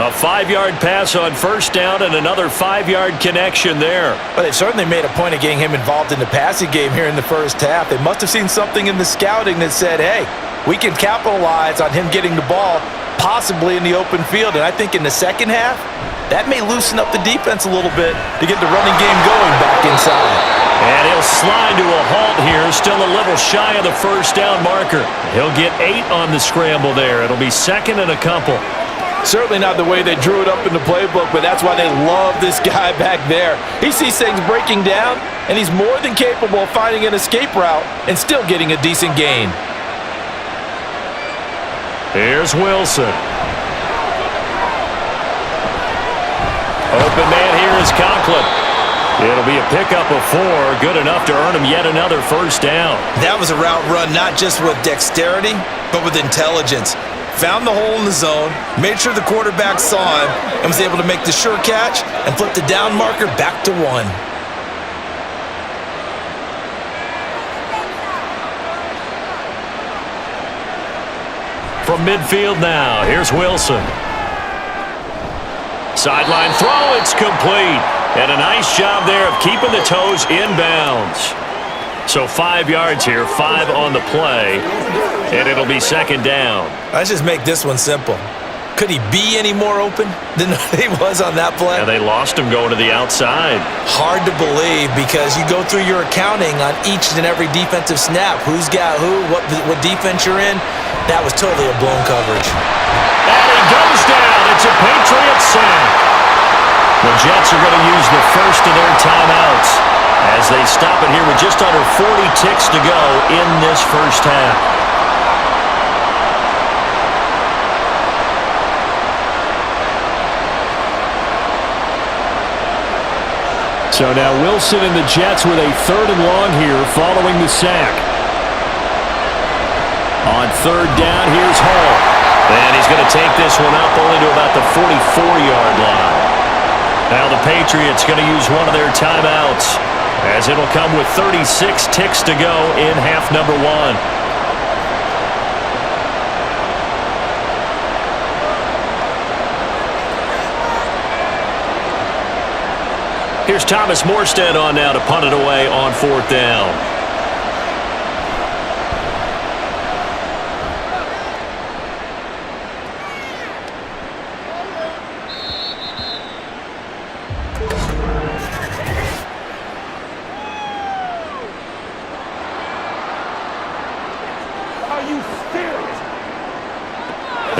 A 5-yard pass on 1st down and another 5-yard connection there. But they certainly made a point of getting him involved in the passing game here in the first half. They must have seen something in the scouting that said, hey, we can capitalize on him getting the ball possibly in the open field. And I think in the second half, that may loosen up the defense a little bit to get the running game going back inside. And he'll slide to a halt here, still a little shy of the 1st down marker. He'll get 8 on the scramble there. It'll be 2nd and a couple. Certainly not the way they drew it up in the playbook, but that's why they love this guy back there. He sees things breaking down, and he's more than capable of finding an escape route and still getting a decent gain. Here's Wilson. Open man here is Conklin. It'll be a pickup of 4, good enough to earn him yet another 1st down. That was a route run not just with dexterity, but with intelligence. Found the hole in the zone, made sure the quarterback saw him, and was able to make the sure catch and flip the down marker back to 1. From midfield now, here's Wilson. Sideline throw, it's complete. And a nice job there of keeping the toes inbounds. So 5 yards here, 5 on the play, and it'll be 2nd down. Let's just make this one simple. Could he be any more open than he was on that play? Yeah, they lost him going to the outside. Hard to believe because you go through your accounting on each and every defensive snap. Who's got who, what defense you're in. That was totally a blown coverage. And he goes down. It's a Patriots sack. The Jets are going to use the first of their timeouts as they stop it here with just under 40 ticks to go in this first half. So now Wilson and the Jets with a 3rd and long here following the sack. On 3rd down, here's Hall. And he's going to take this one up only to about the 44-yard line. Now the Patriots going to use one of their timeouts, as it'll come with 36 ticks to go in half number 1. Here's Thomas Morstead on now to punt it away on 4th down.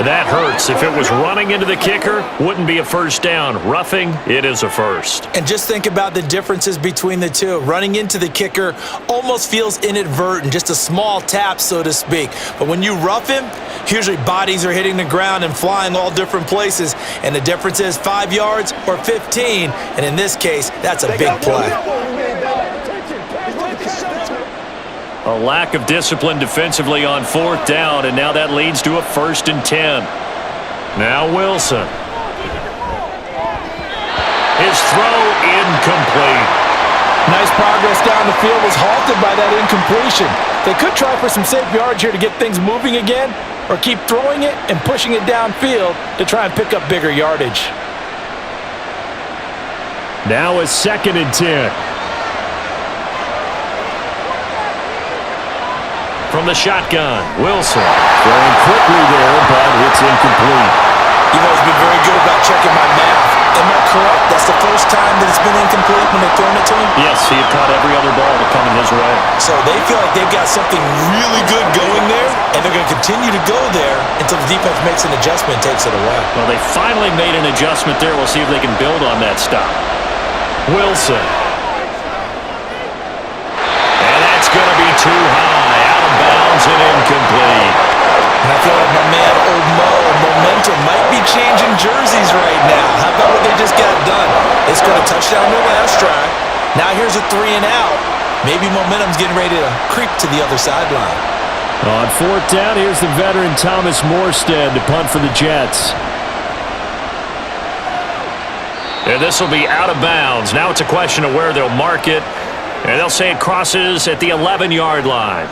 That hurts. If it was running into the kicker, wouldn't be a first down. Roughing, it is a first. And just think about the differences between the two. Running into the kicker almost feels inadvertent, just a small tap, so to speak. But when you rough him, usually bodies are hitting the ground and flying all different places. And the difference is 5 yards or 15. And in this case, that's a big play. A lack of discipline defensively on 4th down, and now that leads to a 1st and 10. Now Wilson. His throw incomplete. Nice progress down the field, was halted by that incompletion. They could try for some safe yards here to get things moving again, or keep throwing it and pushing it downfield to try and pick up bigger yardage. Now a 2nd and 10. From the shotgun, Wilson. Throwing quickly there, but it's incomplete. You've always been very good about checking my math. Am I correct? That's the first time that it's been incomplete when they've thrown it to him? Yes, he had caught every other ball to come in his way. So they feel like they've got something really good going there, and they're going to continue to go there until the defense makes an adjustment and takes it away. Well, they finally made an adjustment there. We'll see if they can build on that stop. Wilson. And that's going to be too high. Out of bounds and incomplete. And I feel like my man, Old Mo, momentum might be changing jerseys right now. How about what they just got done? They scored a touchdown on their last drive. Now here's a 3 and out. Maybe momentum's getting ready to creep to the other sideline. On 4th down, here's the veteran Thomas Morstead to punt for the Jets. And this will be out of bounds. Now it's a question of where they'll mark it. And they'll say it crosses at the 11-yard line.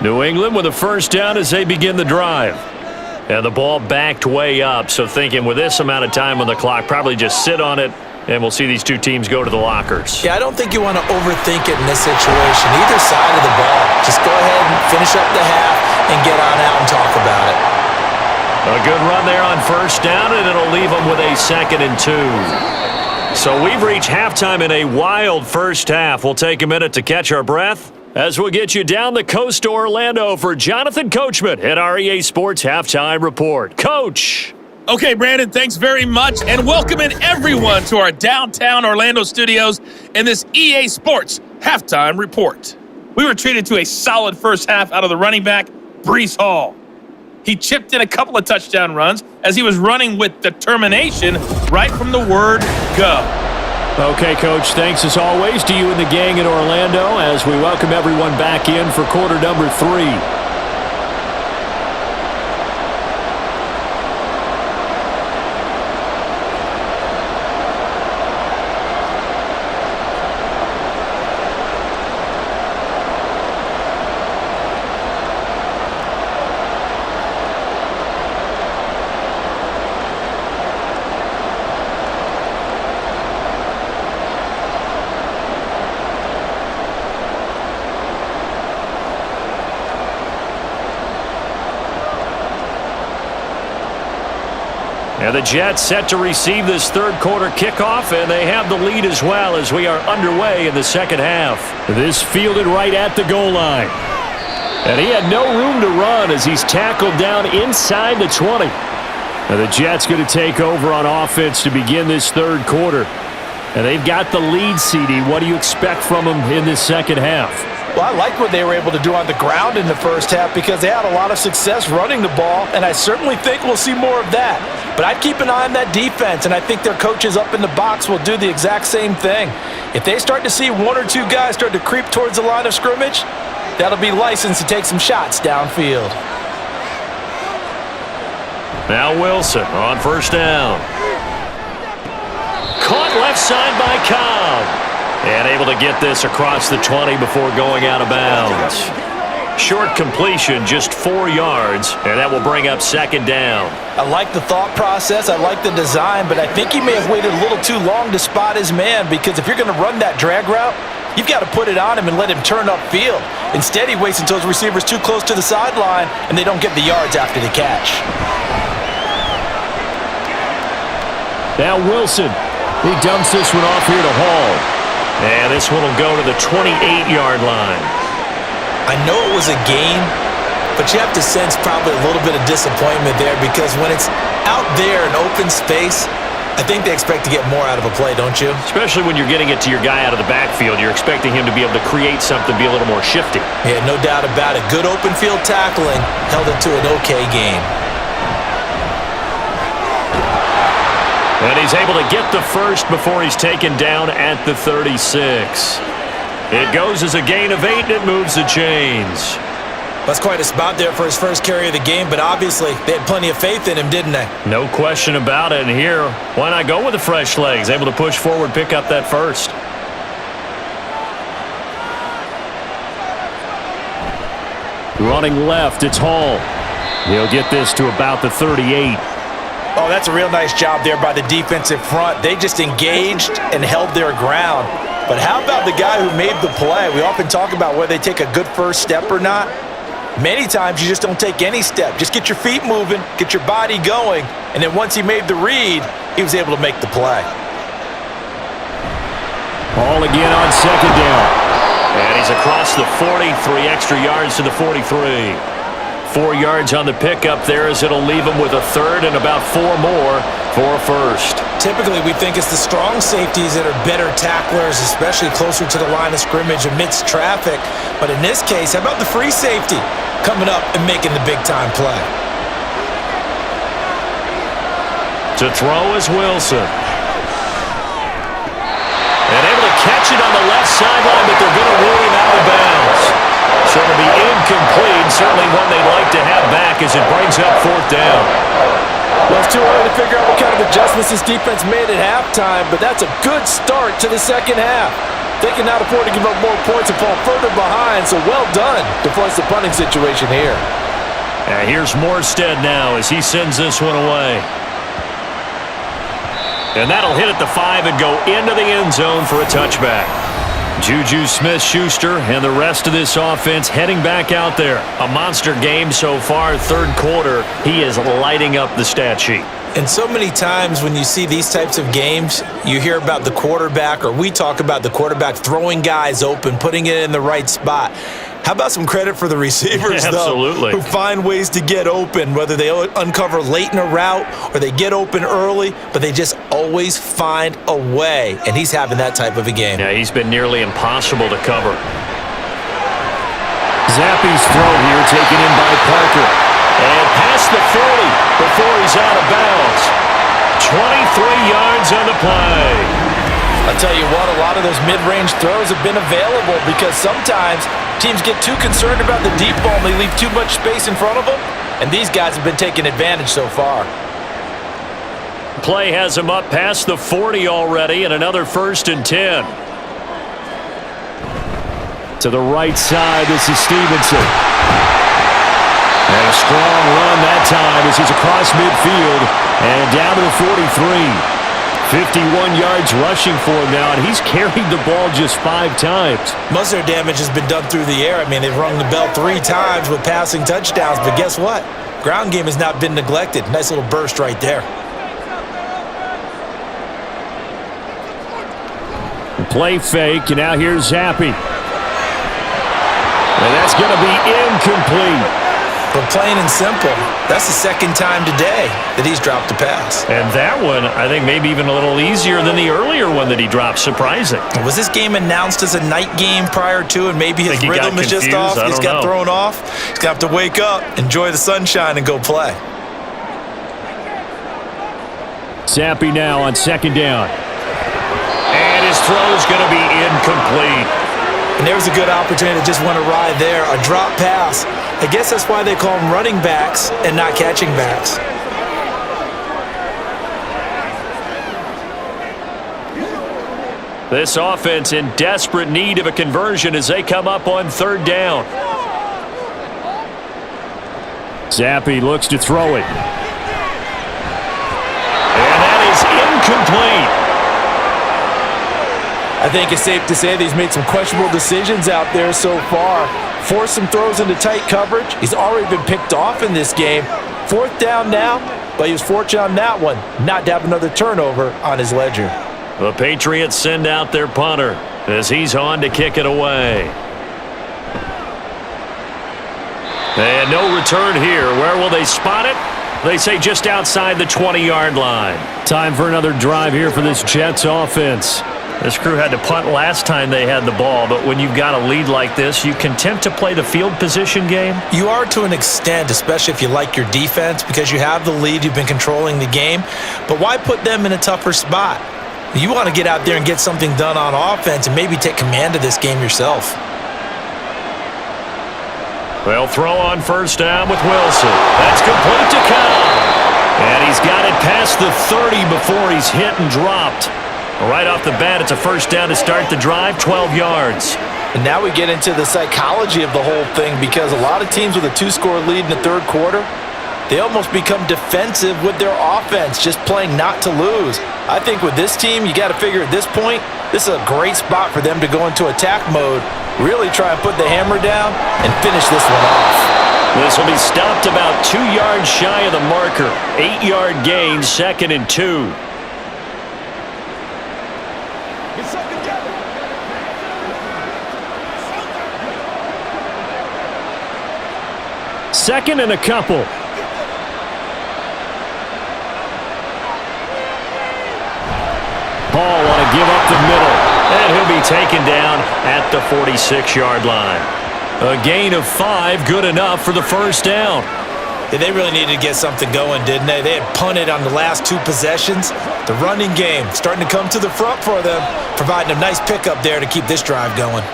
New England with a 1st down as they begin the drive. And the ball backed way up, so thinking with this amount of time on the clock, probably just sit on it, and we'll see these two teams go to the lockers. Yeah, I don't think you want to overthink it in this situation. Either side of the ball. Just go ahead and finish up the half and get on out and talk about it. A good run there on 1st down, and it'll leave them with a 2nd and 2. So we've reached halftime in a wild first half. We'll take a minute to catch our breath as we'll get you down the coast to Orlando for Jonathan Coachman at our EA Sports Halftime Report. Coach! Okay, Brandon, thanks very much, and welcome in everyone to our downtown Orlando studios in this EA Sports Halftime Report. We were treated to a solid first half out of the running back, Breece Hall. He chipped in a couple of touchdown runs as he was running with determination right from the word go. Okay, Coach, thanks as always to you and the gang in Orlando as we welcome everyone back in for quarter number 3. And the Jets set to receive this third quarter kickoff, and they have the lead as well as we are underway in the second half. This fielded right at the goal line. And he had no room to run as he's tackled down inside the 20. Now the Jets going to take over on offense to begin this third quarter. And they've got the lead, CD. What do you expect from them in this second half? Well, Well, I liked what they were able to do on the ground in the first half because they had a lot of success running the ball, and I certainly think we'll see more of that. But I'd keep an eye on that defense, and I think their coaches up in the box will do the exact same thing. If they start to see one or two guys start to creep towards the line of scrimmage, that'll be licensed to take some shots downfield. Now Wilson on first down. Caught left side by Cobb. And able to get this across the 20 before going out of bounds. Short completion, just 4 yards, and that will bring up second down. I like the thought process. I like the design, but I think he may have waited a little too long to spot his man because if you're going to run that drag route, you've got to put it on him and let him turn upfield. Instead, he waits until his receiver's too close to the sideline, and they don't get the yards after the catch. Now Wilson. He dumps this one off here to Hall. And this one will go to the 28-yard line. I know it was a game, but you have to sense probably a little bit of disappointment there because when it's out there in open space, I think they expect to get more out of a play, don't you? Especially when you're getting it to your guy out of the backfield. You're expecting him to be able to create something, be a little more shifty. Yeah, no doubt about it. Good open field tackling held it to an okay game. And he's able to get the first before he's taken down at the 36. It goes as a gain of 8, and it moves the chains. That's quite a spot there for his first carry of the game, but obviously they had plenty of faith in him, didn't they? No question about it. And here, why not go with the fresh legs? Able to push forward, pick up that first. Running left, it's Hall. He'll get this to about the 38. Oh, that's a real nice job there by the defensive front. They just engaged and held their ground. But how about the guy who made the play? We often talk about whether they take a good first step or not. Many times you just don't take any step. Just get your feet moving, get your body going, and then once he made the read, he was able to make the play. Hall again on second down. And he's across the 40, 3 extra yards to the 43. 4 yards on the pickup there as it'll leave him with a third and about 4 more for a first. Typically, we think it's the strong safeties that are better tacklers, especially closer to the line of scrimmage amidst traffic. But in this case, how about the free safety coming up and making the big-time play? To throw is Wilson. And able to catch it on the left sideline, but they're going to rule him out of bounds. So it'll be incomplete, certainly one they'd like to have back as it brings up fourth down. Well, it's too early to figure out what kind of adjustments this defense made at halftime, but that's a good start to the second half. They can now afford to give up more points and fall further behind, so well done to force the punting situation here. And here's Morstead now as he sends this one away. And that'll hit at the 5 and go into the end zone for a touchback. Juju Smith-Schuster and the rest of this offense heading back out there. A monster game so far, third quarter. He is lighting up the stat sheet. And so many times when you see these types of games, you hear about the quarterback, or we talk about the quarterback throwing guys open, putting it in the right spot. How about some credit for the receivers, Absolutely. though, who find ways to get open, whether they uncover late in a route or they get open early, but they just always find a way, and he's having that type of a game. Yeah, he's been nearly impossible to cover. Zappe's throw here taken in by Parker. And past the 40 before he's out of bounds. 23 yards on the play. I'll tell you what, a lot of those mid-range throws have been available because sometimes teams get too concerned about the deep ball and they leave too much space in front of them, and these guys have been taking advantage so far. Play has him up past the 40 already, and another 1st and 10. To the right side, this is Stevenson. And a strong run that time as he's across midfield and down to the 43. 51 yards rushing for him now, and he's carried the ball just 5 times. Most of their damage has been done through the air. I mean, they've rung the bell 3 times with passing touchdowns, but guess what? Ground game has not been neglected. Nice little burst right there. Play fake, and now here's Zappe. And that's going to be incomplete. But plain and simple, that's the second time today that he's dropped a pass. And that one, I think maybe even a little easier than the earlier one that he dropped. Surprising. Was this game announced as a night game prior to, and maybe his rhythm is just off? He's got thrown off. He's going to have to wake up, enjoy the sunshine, and go play. Zappi now on second down. And his throw is going to be incomplete. And there was a good opportunity to just went awry there. A drop pass. I guess that's why they call them running backs and not catching backs. This offense in desperate need of a conversion as they come up on third down. Zappi looks to throw it. And that is incomplete. I think it's safe to say that he's made some questionable decisions out there so far. Forced some throws into tight coverage. He's already been picked off in this game. Fourth down now, but he was fortunate on that one, not to have another turnover on his ledger. The Patriots send out their punter as he's on to kick it away. And no return here. Where will they spot it? They say just outside the 20-yard line. Time for another drive here for this Jets offense. This crew had to punt last time they had the ball, but when you've got a lead like this, you can tempt to play the field position game. You are to an extent, especially if you like your defense, because you have the lead, you've been controlling the game. But why put them in a tougher spot? You want to get out there and get something done on offense and maybe take command of this game yourself. They'll throw on first down with Wilson. That's complete to Cobb. And he's got it past the 30 before he's hit and dropped. Right off the bat, it's a first down to start the drive, 12 yards. And now we get into the psychology of the whole thing, because a lot of teams with a 2-score lead in the third quarter, they almost become defensive with their offense, just playing not to lose. I think with this team, you got to figure at this point, this is a great spot for them to go into attack mode, really try and put the hammer down and finish this one off. This will be stopped about 2 yards shy of the marker. 8-yard gain, 2nd and 2. Second and a couple. Ball want to give up the middle, and he'll be taken down at the 46-yard line. A gain of 5, good enough for the first down. Yeah, they really needed to get something going, didn't they? They had punted on the last 2 possessions. The running game starting to come to the front for them, providing a nice pickup there to keep this drive going.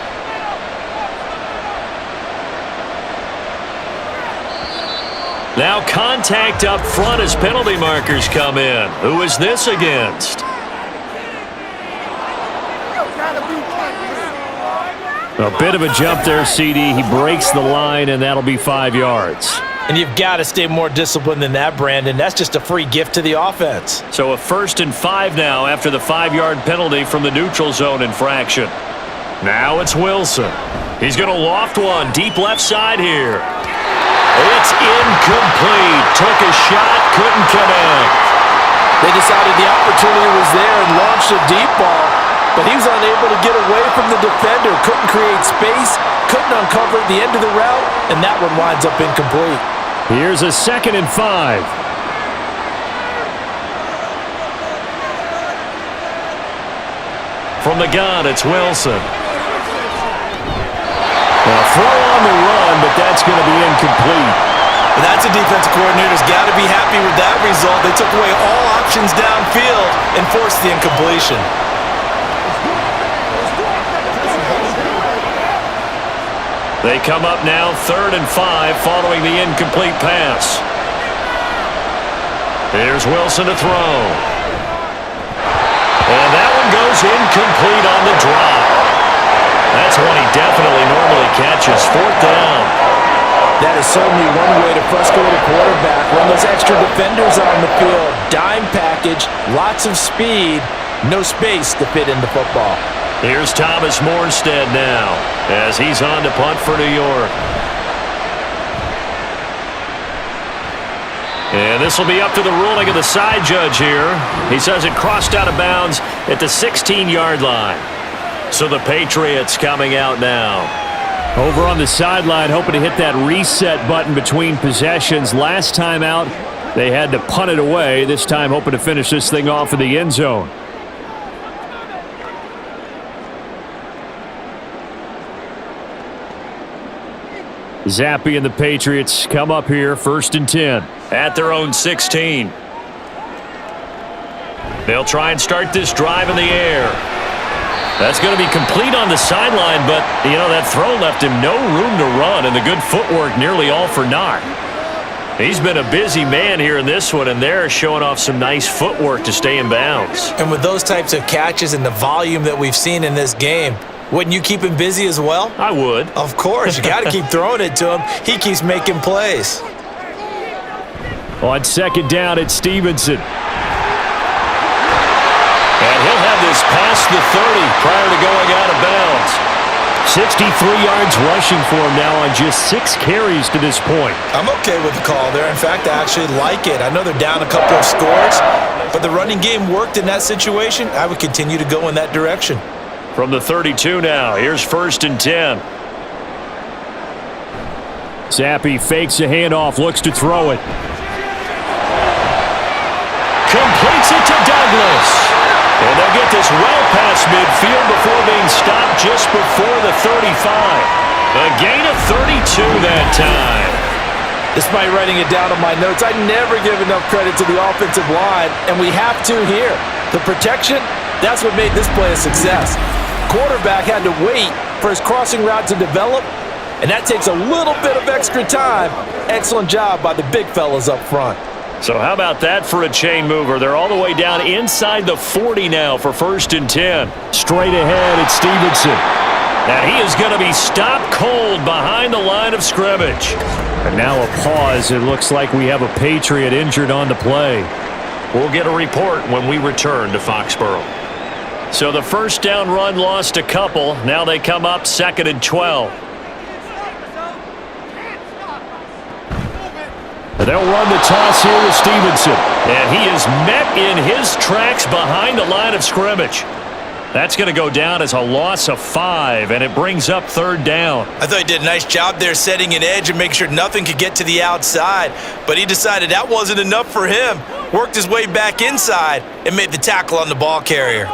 Now contact up front as penalty markers come in. Who is this against? A bit of a jump there, CD. He breaks the line, and that'll be 5 yards. And you've got to stay more disciplined than that, Brandon. That's just a free gift to the offense. So a 1st and 5 now after the 5-yard penalty from the neutral zone infraction. Now it's Wilson. He's going to loft one deep left side here. It's incomplete. Took a shot, couldn't connect. They decided the opportunity was there and launched a deep ball, but he was unable to get away from the defender. Couldn't create space, couldn't uncover the end of the route, and that one winds up incomplete. Here's a 2nd and 5. From the gun, it's Wilson. A throw on the run, but that's going to be incomplete. And that's a defensive coordinator's got to be happy with that result. They took away all options downfield and forced the incompletion. They come up now 3rd and 5 following the incomplete pass. Here's Wilson to throw. And that one goes incomplete on the drop. That's one he definitely normally catches. 4th down. That is certainly one way to frustrate a quarterback. Run those extra defenders on the field. Dime package, lots of speed, no space to fit in the football. Here's Thomas Morstead now as he's on to punt for New York. And this will be up to the ruling of the side judge here. He says it crossed out of bounds at the 16-yard line. So the Patriots coming out now. Over on the sideline, hoping to hit that reset button between possessions. Last time out, they had to punt it away. This time, hoping to finish this thing off in the end zone. Zappe and the Patriots come up here, 1st and 10. At their own 16. They'll try and start this drive in the air. That's going to be complete on the sideline, but, that throw left him no room to run, and the good footwork nearly all for naught. He's been a busy man here in this one, and they're showing off some nice footwork to stay in bounds. And with those types of catches and the volume that we've seen in this game, wouldn't you keep him busy as well? I would. Of course. You got to keep throwing it to him. He keeps making plays. On 2nd down, it's Stevenson. And he'll have this past the 30 prior to going out of bounds. 63 yards rushing for him now on just 6 carries to this point. I'm okay with the call there. In fact, I actually like it. I know they're down a couple of scores, but the running game worked in that situation. I would continue to go in that direction. From the 32 now, here's 1st and 10. Zappe fakes a handoff, looks to throw it. Completes it to Douglas. And they'll get this well past midfield before being stopped just before the 35. A gain of 32 that time. Despite writing it down on my notes, I never give enough credit to the offensive line, and we have to here. The protection, that's what made this play a success. Quarterback had to wait for his crossing route to develop, and that takes a little bit of extra time. Excellent job by the big fellas up front. So how about that for a chain mover? They're all the way down inside the 40 now for 1st and 10. Straight ahead, it's Stevenson. And he is going to be stopped cold behind the line of scrimmage. And now a pause. It looks like we have a Patriot injured on the play. We'll get a report when we return to Foxborough. So the 1st down run lost a couple. Now they come up 2nd and 12. They'll run the toss here with Stevenson. And he is met in his tracks behind the line of scrimmage. That's going to go down as a loss of 5, and it brings up 3rd down. I thought he did a nice job there setting an edge and making sure nothing could get to the outside, but he decided that wasn't enough for him. Worked his way back inside and made the tackle on the ball carrier.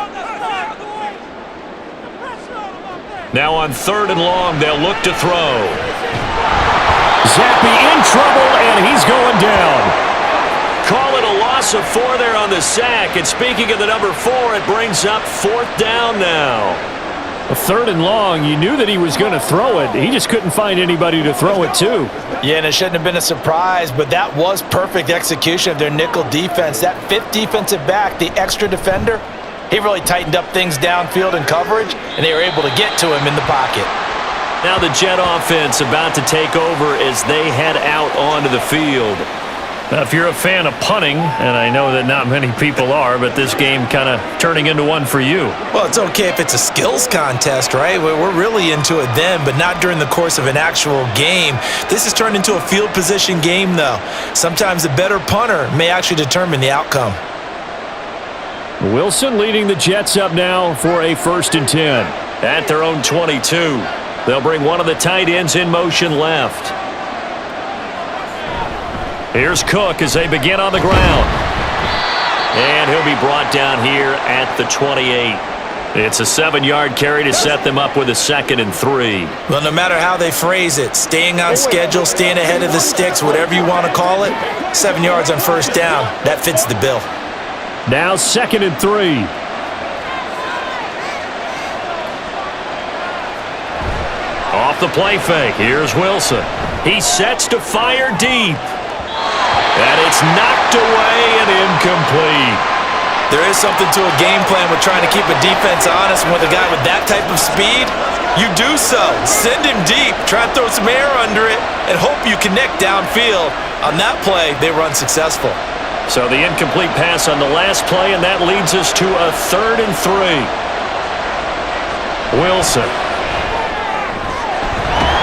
Now on 3rd and long, they'll look to throw. Zappe in trouble, and he's going down. Call it a loss of 4 there on the sack. And speaking of the number 4, it brings up 4th down now. A 3rd and long, you knew that he was going to throw it. He just couldn't find anybody to throw it to. Yeah, and it shouldn't have been a surprise, but that was perfect execution of their nickel defense. That 5th defensive back, the extra defender, he really tightened up things downfield in coverage, and they were able to get to him in the pocket. Now the Jet offense about to take over as they head out onto the field. Now, if you're a fan of punting, and I know that not many people are, but this game kind of turning into one for you. Well, it's okay if it's a skills contest, right? We're really into it then, but not during the course of an actual game. This has turned into a field position game, though. Sometimes a better punter may actually determine the outcome. Wilson leading the Jets up now for a 1st and 10. At their own 22. They'll bring one of the tight ends in motion left. Here's Cook as they begin on the ground. And he'll be brought down here at the 28. It's a 7-yard carry to set them up with a 2nd and 3. Well, no matter how they phrase it, staying on schedule, staying ahead of the sticks, whatever you want to call it, 7 yards on 1st down, that fits the bill. Now 2nd and 3. Off the play fake, here's Wilson. He sets to fire deep. And it's knocked away and incomplete. There is something to a game plan with trying to keep a defense honest, and with a guy with that type of speed, you do so. Send him deep, try and throw some air under it, and hope you connect downfield. On that play, they run successful. So the incomplete pass on the last play, and that leads us to a 3rd and 3. Wilson.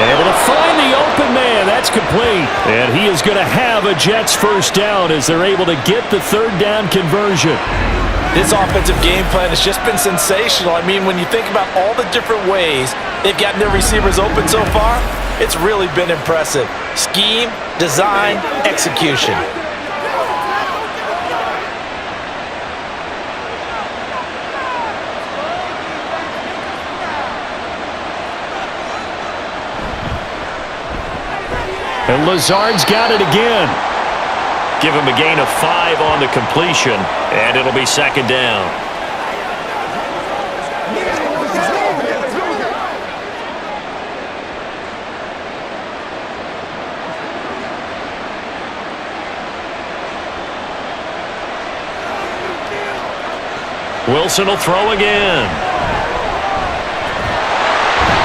Able to find the open man. That's complete. And he is going to have a Jets 1st down as they're able to get the 3rd down conversion. This offensive game plan has just been sensational. I mean, when you think about all the different ways they've gotten their receivers open so far, it's really been impressive. Scheme, design, execution. And Lazard's got it again. Give him a gain of 5 on the completion, and it'll be second down. Wilson will throw again.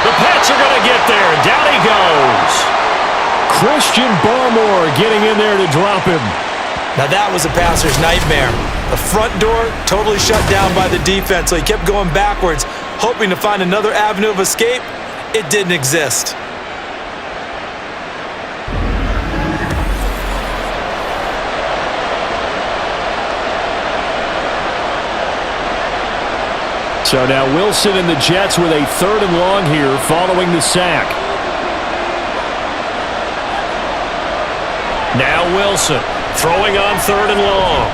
The Pats are going to get there. Down he goes. Christian Barmore getting in there to drop him. Now that was a passer's nightmare. The front door totally shut down by the defense, so he kept going backwards, hoping to find another avenue of escape. It didn't exist. So now Wilson and the Jets with a 3rd and long here following the sack. Now Wilson throwing on 3rd and long.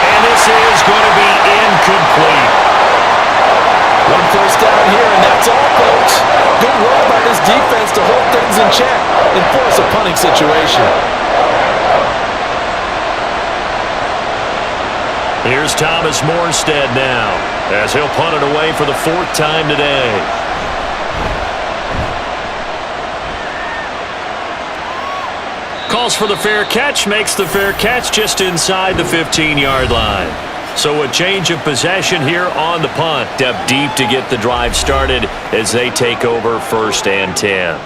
And this is going to be incomplete. One first down here, and that's all, folks. Good work by this defense to hold things in check and force a punting situation. Here's Thomas Morstead now, as he'll punt it away for the 4th time today. Calls for the fair catch, makes the fair catch just inside the 15-yard line. So a change of possession here on the punt. Up deep to get the drive started as they take over 1st and 10.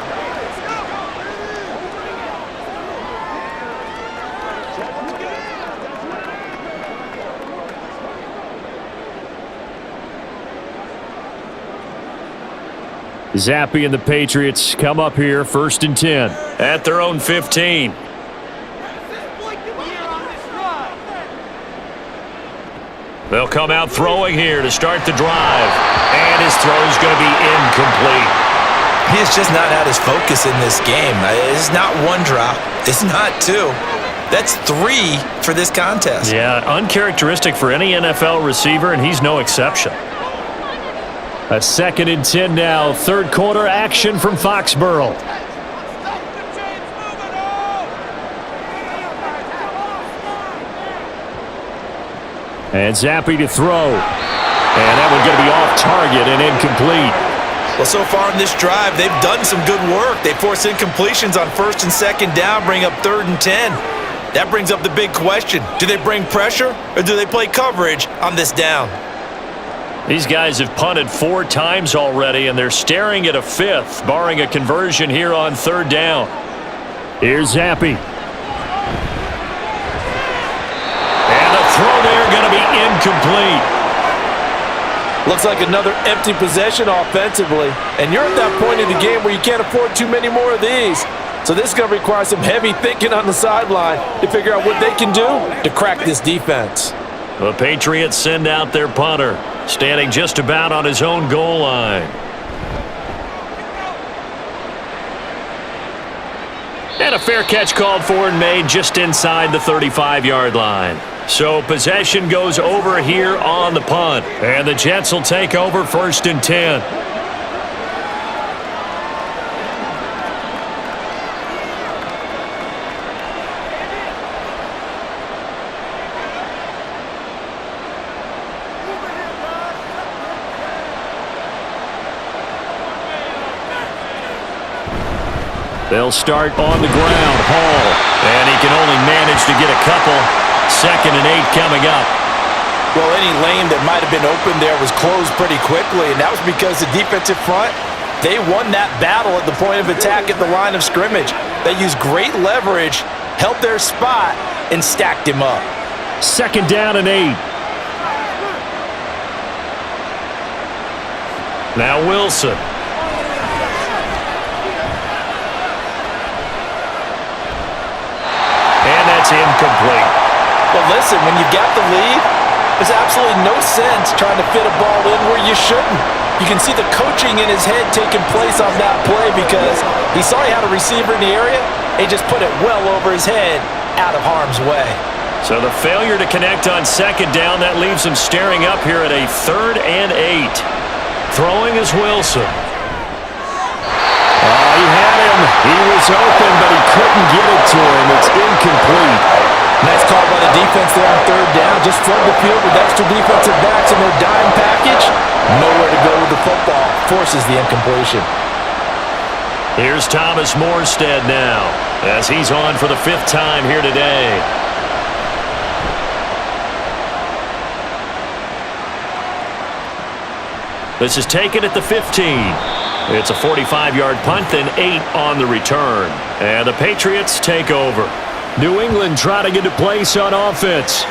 Zappe and the Patriots come up here 1st and 10. At their own 15. They'll come out throwing here to start the drive. And his throw's going to be incomplete. He's just not had his focus in this game. It's not 1 drop. It's not 2. That's 3 for this contest. Yeah, uncharacteristic for any NFL receiver, and he's no exception. A 2nd and 10 now. 3rd quarter action from Foxborough. And Zappe to throw. And that one's going to be off target and incomplete. Well, so far in this drive, they've done some good work. They force incompletions on 1st and 2nd down, bring up 3rd and 10. That brings up the big question. Do they bring pressure or do they play coverage on this down? These guys have punted 4 times already, and they're staring at a 5th, barring a conversion here on 3rd down. Here's Zappe. And the throw there going to be incomplete. Looks like another empty possession offensively. And you're at that point in the game where you can't afford too many more of these. So this is going to require some heavy thinking on the sideline to figure out what they can do to crack this defense. The Patriots send out their punter, standing just about on his own goal line. And a fair catch called for and made just inside the 35-yard line. So possession goes over here on the punt. And the Jets will take over 1st and 10. They'll start on the ground. Hall. And he can only manage to get a couple. 2nd and 8 coming up. Well, any lane that might have been open there was closed pretty quickly, and that was because the defensive front, they won that battle at the point of attack at the line of scrimmage. They used great leverage, held their spot, and stacked him up. 2nd down and 8. Now Wilson. And that's incomplete. listen, when you've got the lead, there's absolutely no sense trying to fit a ball in where you shouldn't. You can see the coaching in his head taking place on that play because he saw he had a receiver in the area. He just put it well over his head, out of harm's way. So the failure to connect on second down, that leaves him staring up here at a 3rd and 8. Throwing is Wilson. He had him. He was open, but he couldn't get it to him. It's incomplete. Nice call by the defense there on 3rd down. Just flood the field with extra defensive backs in their dime package. Nowhere to go with the football. Forces the incompletion. Here's Thomas Morstead now, as he's on for the 5th time here today. This is taken at the 15. It's a 45-yard punt, then 8 on the return. And the Patriots take over. New England trying to get to place on offense.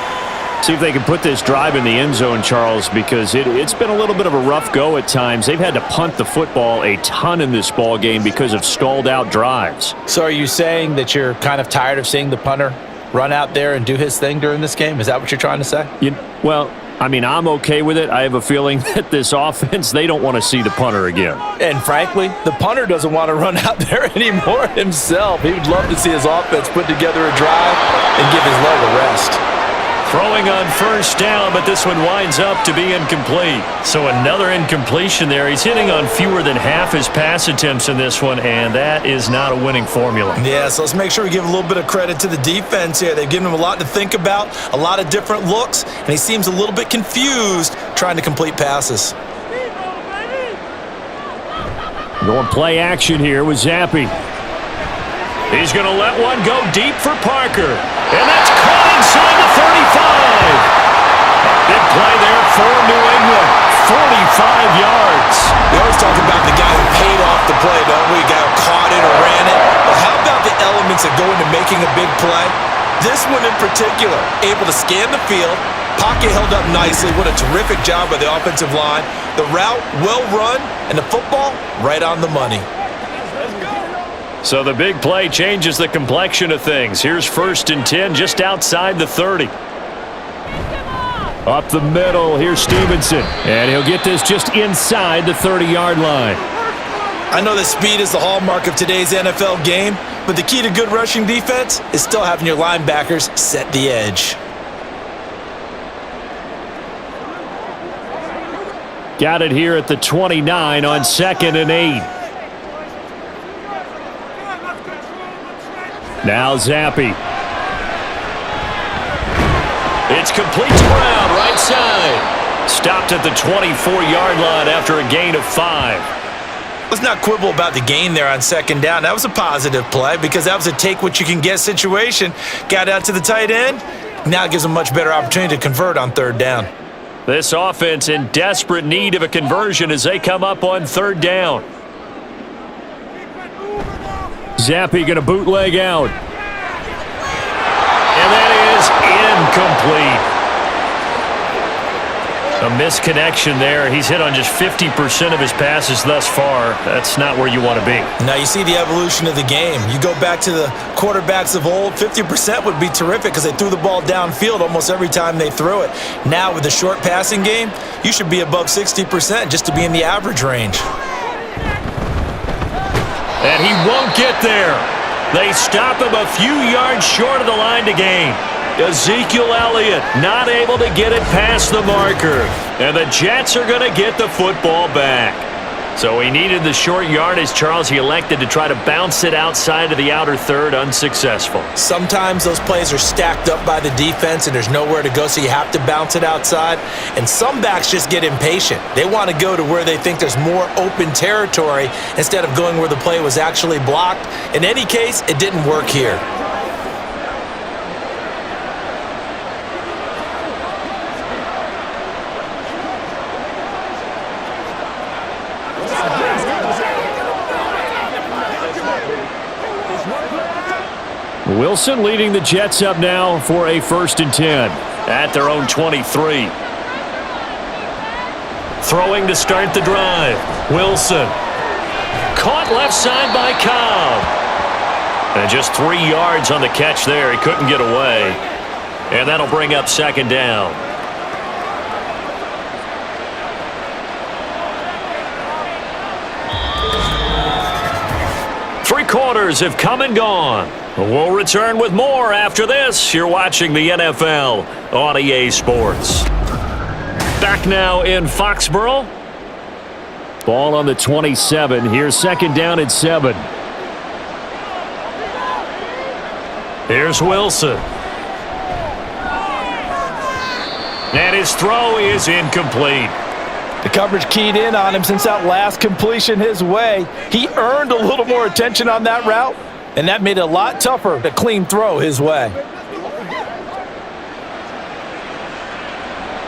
See if they can put this drive in the end zone, Charles, because it's been a little bit of a rough go at times. They've had to punt the football a ton in this ball game because of stalled-out drives. So are you saying that you're kind of tired of seeing the punter run out there and do his thing during this game? Is that what you're trying to say? Well, I mean, I'm okay with it. I have a feeling that this offense, they don't want to see the punter again. And frankly, the punter doesn't want to run out there anymore himself. He would love to see his offense put together a drive and give his leg a rest. Throwing on 1st down, but this one winds up to be incomplete. So another incompletion there. He's hitting on fewer than half his pass attempts in this one, and that is not a winning formula. Yeah, so let's make sure we give a little bit of credit to the defense here. They've given him a lot to think about, a lot of different looks, and he seems a little bit confused trying to complete passes. Going play action here with Zappi. He's going to let one go deep for Parker. And that's caught inside the 35. Big play there for New England. 45 yards. We always talk about the guy who paid off the play, don't we? The guy who caught it or ran it. But how about the elements that go into making a big play? This one in particular, able to scan the field, pocket held up nicely. What a terrific job by the offensive line. The route well run, and the football right on the money. So the big play changes the complexion of things. Here's 1st and 10 just outside the 30. Up the middle, here's Stevenson. And he'll get this just inside the 30-yard line. I know that speed is the hallmark of today's NFL game, but the key to good rushing defense is still having your linebackers set the edge. Got it here at the 29 on 2nd and 8. Now Zappi. It's complete to Brown, right side. Stopped at the 24-yard line after a gain of 5. Let's not quibble about the gain there on 2nd down. That was a positive play because that was a take-what-you-can-get situation. Got out to the tight end. Now it gives them a much better opportunity to convert on 3rd down. This offense in desperate need of a conversion as they come up on 3rd down. Zappi going to bootleg out. And that is incomplete. A misconnection there. He's hit on just 50% of his passes thus far. That's not where you want to be. Now you see the evolution of the game. You go back to the quarterbacks of old, 50% would be terrific because they threw the ball downfield almost every time they threw it. Now with the short passing game, you should be above 60% just to be in the average range. And he won't get there. They stop him a few yards short of the line to gain. Ezekiel Elliott not able to get it past the marker. And the Jets are going to get the football back. So he needed the short yardage, Charles. He elected to try to bounce it outside of the outer third, unsuccessful. Sometimes those plays are stacked up by the defense and there's nowhere to go, so you have to bounce it outside. And some backs just get impatient. They want to go to where they think there's more open territory instead of going where the play was actually blocked. In any case, it didn't work here. Wilson leading the Jets up now for a 1st and 10 at their own 23. Throwing to start the drive. Wilson. Caught left side by Cobb. And just 3 yards on the catch there. He couldn't get away. And that'll bring up second down. Three quarters have come and gone. We'll return with more after this. You're watching the NFL on EA Sports. Back now in Foxborough. Ball on the 27. Here's second down and 7. Here's Wilson. And his throw is incomplete. The coverage keyed in on him since that last completion his way. He earned a little more attention on that route, and that made it a lot tougher to clean throw his way.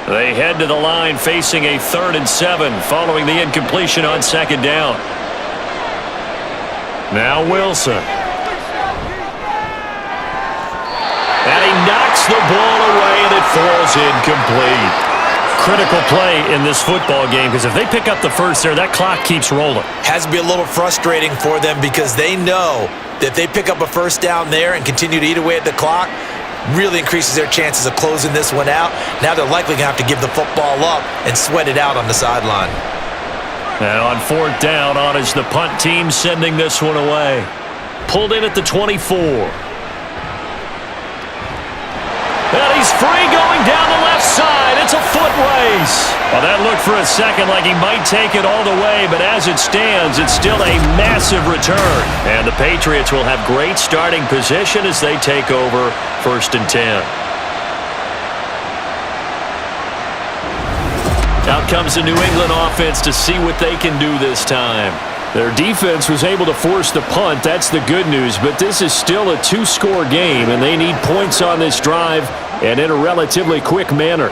They head to the line facing a 3rd and 7 following the incompletion on second down. Now Wilson. And he knocks the ball away and it falls incomplete. Critical play in this football game because if they pick up the first there, that clock keeps rolling. Has to be a little frustrating for them because they know that if they pick up a first down there and continue to eat away at the clock, really increases their chances of closing this one out. Now they're likely going to have to give the football up and sweat it out on the sideline. And on 4th down, on is the punt team sending this one away. Pulled in at the 24. And he's free going down the left side. It's a foot race. Well, that looked for a second like he might take it all the way, but as it stands, it's still a massive return. And the Patriots will have great starting position as they take over 1st and 10. Out comes the New England offense to see what they can do this time. Their defense was able to force the punt. That's the good news, but this is still a 2-score game, and they need points on this drive and in a relatively quick manner.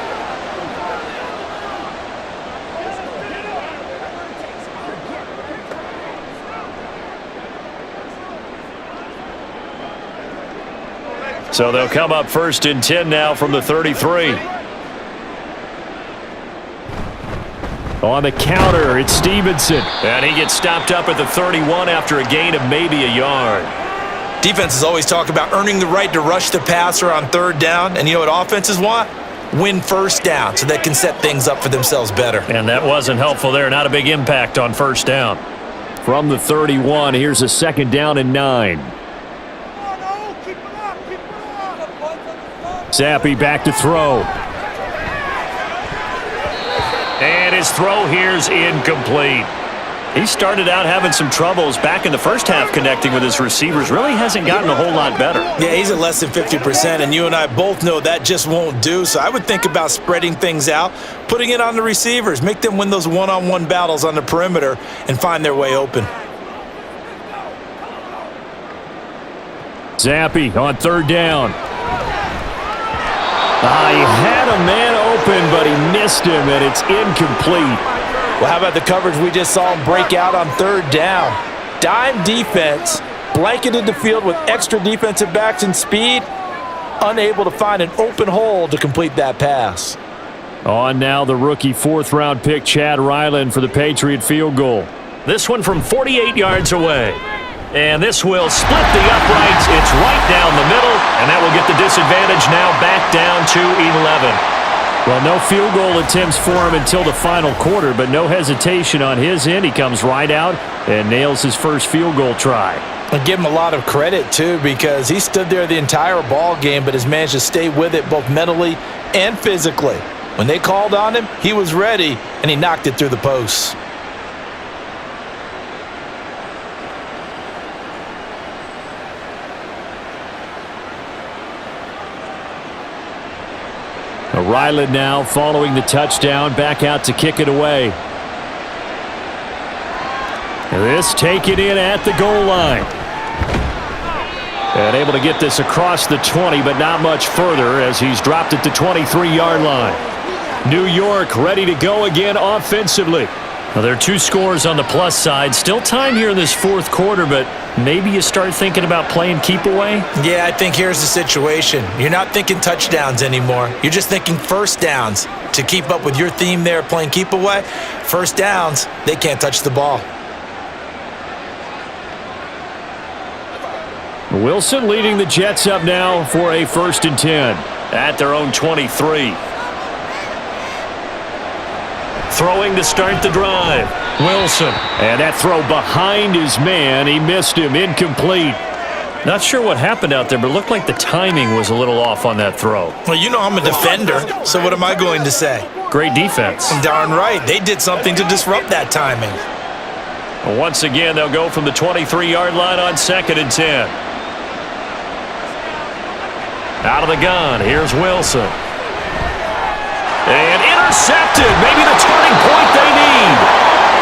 So they'll come up 1st and 10 now from the 33. On the counter, it's Stevenson. And he gets stopped up at the 31 after a gain of maybe a yard. Defenses always talk about earning the right to rush the passer on 3rd down. And you know what offenses want? Win 1st down so they can set things up for themselves better. And that wasn't helpful there. Not a big impact on 1st down. From the 31, here's a 2nd down and 9. Zappi back to throw. And his throw here's incomplete. He started out having some troubles back in the first half connecting with his receivers. Really hasn't gotten a whole lot better. Yeah, he's at less than 50%, and you and I both know that just won't do. So I would think about spreading things out, putting it on the receivers, make them win those one-on-one battles on the perimeter and find their way open. Zappi on 3rd down. He had a man open, but he missed him, and it's incomplete. Well, how about the coverage we just saw him break out on 3rd down? Dime defense, blanketed the field with extra defensive backs and speed, unable to find an open hole to complete that pass. On now the rookie 4th-round pick, Chad Ryland, for the Patriot field goal. This one from 48 yards away. And this will split the uprights. It's right down the middle, and that will get the disadvantage now back down to 11. Well, no field goal attempts for him until the final quarter, but no hesitation on his end. He comes right out and nails his first field goal try. I give him a lot of credit, too, because he stood there the entire ball game but has managed to stay with it both mentally and physically. When they called on him, he was ready, and he knocked it through the posts. Ryland now following the touchdown, back out to kick it away. This taken in at the goal line. And able to get this across the 20, but not much further as he's dropped it to 23-yard line. New York ready to go again offensively. Well, there are 2 scores on the plus side. Still time here in this 4th quarter, but maybe you start thinking about playing keep away? Yeah, I think here's the situation. You're not thinking touchdowns anymore. You're just thinking 1st downs. To keep up with your theme there, playing keep away, 1st downs, they can't touch the ball. Wilson leading the Jets up now for a 1st and 10. at their own 23. Throwing to start the drive. Wilson. And that throw behind his man. He missed him. Incomplete. Not sure what happened out there, but it looked like the timing was a little off on that throw. Well, you know I'm a defender, so what am I going to say? Great defense. Darn right. They did something to disrupt that timing. Once again, they'll go from the 23-yard line on 2nd and 10. Out of the gun, here's Wilson. And intercepted, maybe the turning point they need.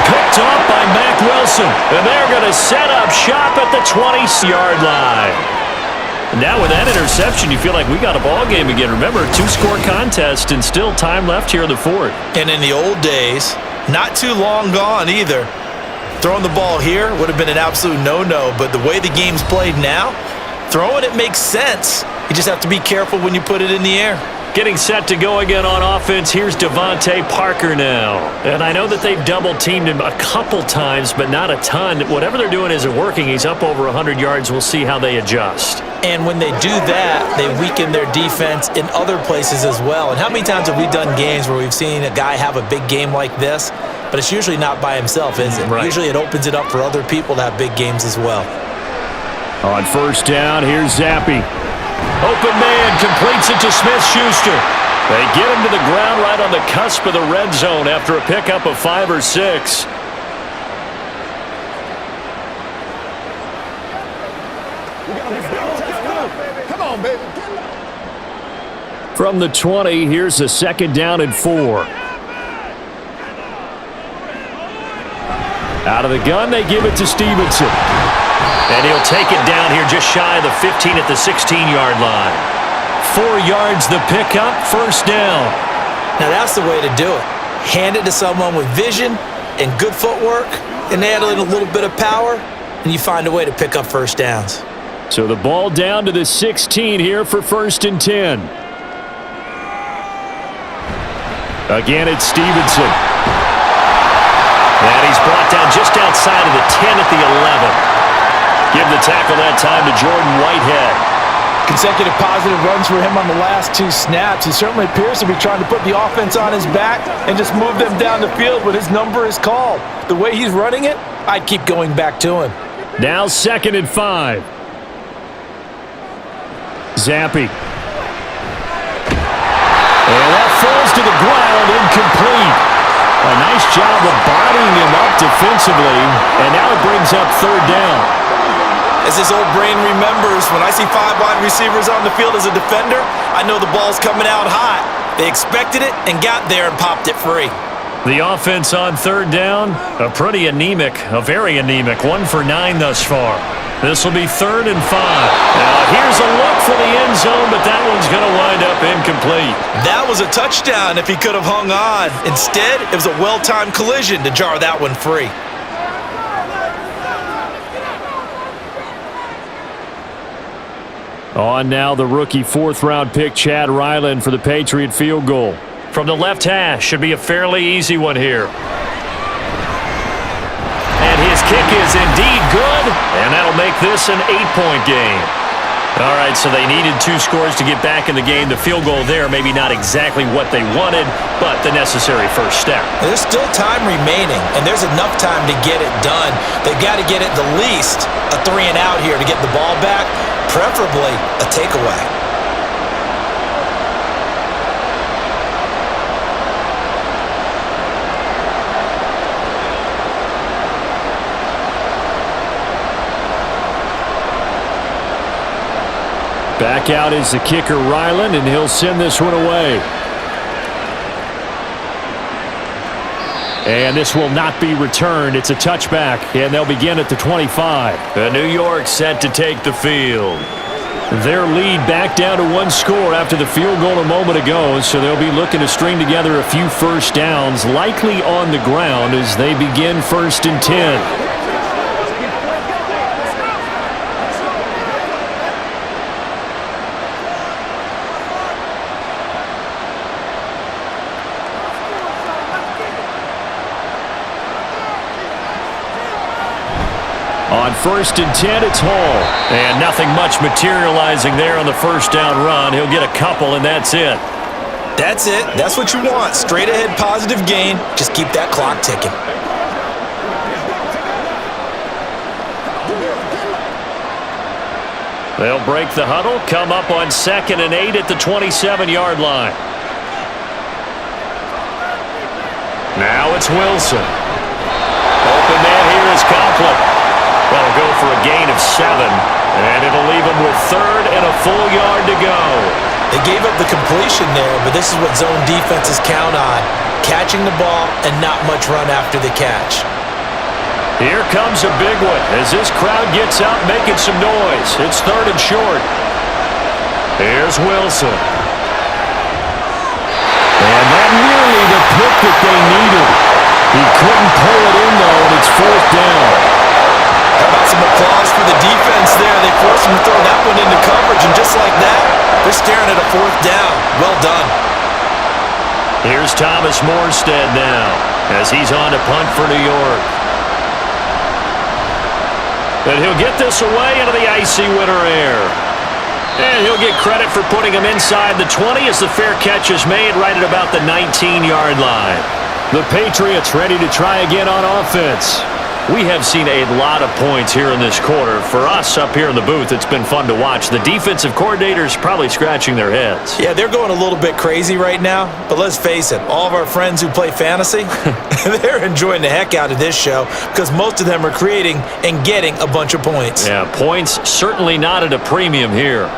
Picked off by Mack Wilson, and they're going to set up shop at the 20-yard line. Now with that interception, you feel like we got a ball game again. Remember, 2-score contest and still time left here in the fourth. And in the old days, not too long gone either, throwing the ball here would have been an absolute no-no, but the way the game's played now, throwing it makes sense. You just have to be careful when you put it in the air. Getting set to go again on offense, here's Devontae Parker now. And I know that they've double-teamed him a couple times, but not a ton. Whatever they're doing isn't working. He's up over 100 yards. We'll see how they adjust. And when they do that, they weaken their defense in other places as well. And how many times have we done games where we've seen a guy have a big game like this, but it's usually not by himself, is it? Right. Usually it opens it up for other people to have big games as well. On first down, here's Zappi. Open man completes it to Smith-Schuster. They get him to the ground right on the cusp of the red zone after a pickup of 5 or 6. Come on, baby. From the 20, here's a 2nd down and 4. Out of the gun, they give it to Stevenson. And he'll take it down here just shy of the 15 at the 16-yard line. 4 yards the pickup, first down. Now that's the way to do it. Hand it to someone with vision and good footwork, and add a little bit of power, and you find a way to pick up first downs. So the ball down to the 16 here for 1st and 10. Again, it's Stevenson. And he's brought down just outside of the 10 at the 11. Give the tackle that time to Jordan Whitehead. Consecutive positive runs for him on the last 2 snaps. He certainly appears to be trying to put the offense on his back and just move them down the field when his number is called. The way he's running it, I'd keep going back to him. Now 2nd and 5. Zappi. And that falls to the ground, incomplete. A nice job of bodying him up defensively, and now it brings up 3rd down. As his old brain remembers, when I see 5 wide receivers on the field as a defender, I know the ball's coming out hot. They expected it and got there and popped it free. The offense on 3rd down, a very anemic, 1 for 9 thus far. This will be 3rd and 5. Now here's a look for the end zone, but that one's going to wind up incomplete. That was a touchdown if he could have hung on. Instead, it was a well-timed collision to jar that one free. On now the rookie 4th-round pick Chad Ryland for the Patriot field goal. From the left hash, should be a fairly easy one here. And his kick is indeed good, and that'll make this an 8-point game. All right, so they needed 2 scores to get back in the game. The field goal there, maybe not exactly what they wanted, but the necessary first step. There's still time remaining, and there's enough time to get it done. They've got to get at the least a 3-and-out here to get the ball back, preferably a takeaway. Back out is the kicker Ryland, and he'll send this one away. And this will not be returned. It's a touchback, and they'll begin at the 25. New York set to take the field. Their lead back down to 1 score after the field goal a moment ago, so they'll be looking to string together a few first downs, likely on the ground as they begin 1st and 10. On 1st and 10, it's Hall. And nothing much materializing there on the first down run. He'll get a couple, and that's it. That's it. That's what you want. Straight ahead positive gain. Just keep that clock ticking. They'll break the huddle, come up on 2nd and 8 at the 27-yard line. Now it's Wilson. Open man here is Conklin. They'll go for a gain of 7, and it'll leave them with 3rd and a full yard to go. They gave up the completion there, but this is what zone defenses count on. Catching the ball and not much run after the catch. Here comes a big one as this crowd gets out making some noise. It's 3rd and short. Here's Wilson. And that nearly the pick that they needed. He couldn't pull it in, though, and it's 4th down. How about some applause for the defense there? They forced him to throw that one into coverage, and just like that, they're staring at a 4th down. Well done. Here's Thomas Morstead now as he's on to punt for New York. And he'll get this away into the icy winter air. And he'll get credit for putting him inside the 20 as the fair catch is made right at about the 19-yard line. The Patriots ready to try again on offense. We have seen a lot of points here in this quarter. For us up here in the booth, it's been fun to watch. The defensive coordinators probably scratching their heads. Yeah, they're going a little bit crazy right now, but let's face it, all of our friends who play fantasy, they're enjoying the heck out of this show because most of them are creating and getting a bunch of points. Yeah, points certainly not at a premium here.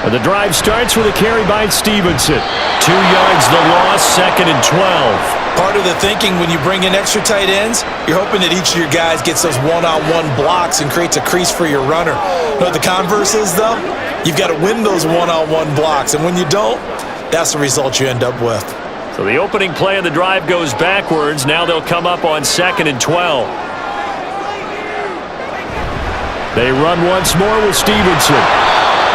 The drive starts with a carry by Stevenson. 2 yards the loss, 2nd and 12. Part of the thinking when you bring in extra tight ends, you're hoping that each of your guys gets those one-on-one blocks and creates a crease for your runner. You know what the converse is, though? You've got to win those one-on-one blocks, and when you don't, that's the result you end up with. So the opening play of the drive goes backwards. Now they'll come up on 2nd and 12. They run once more with Stevenson.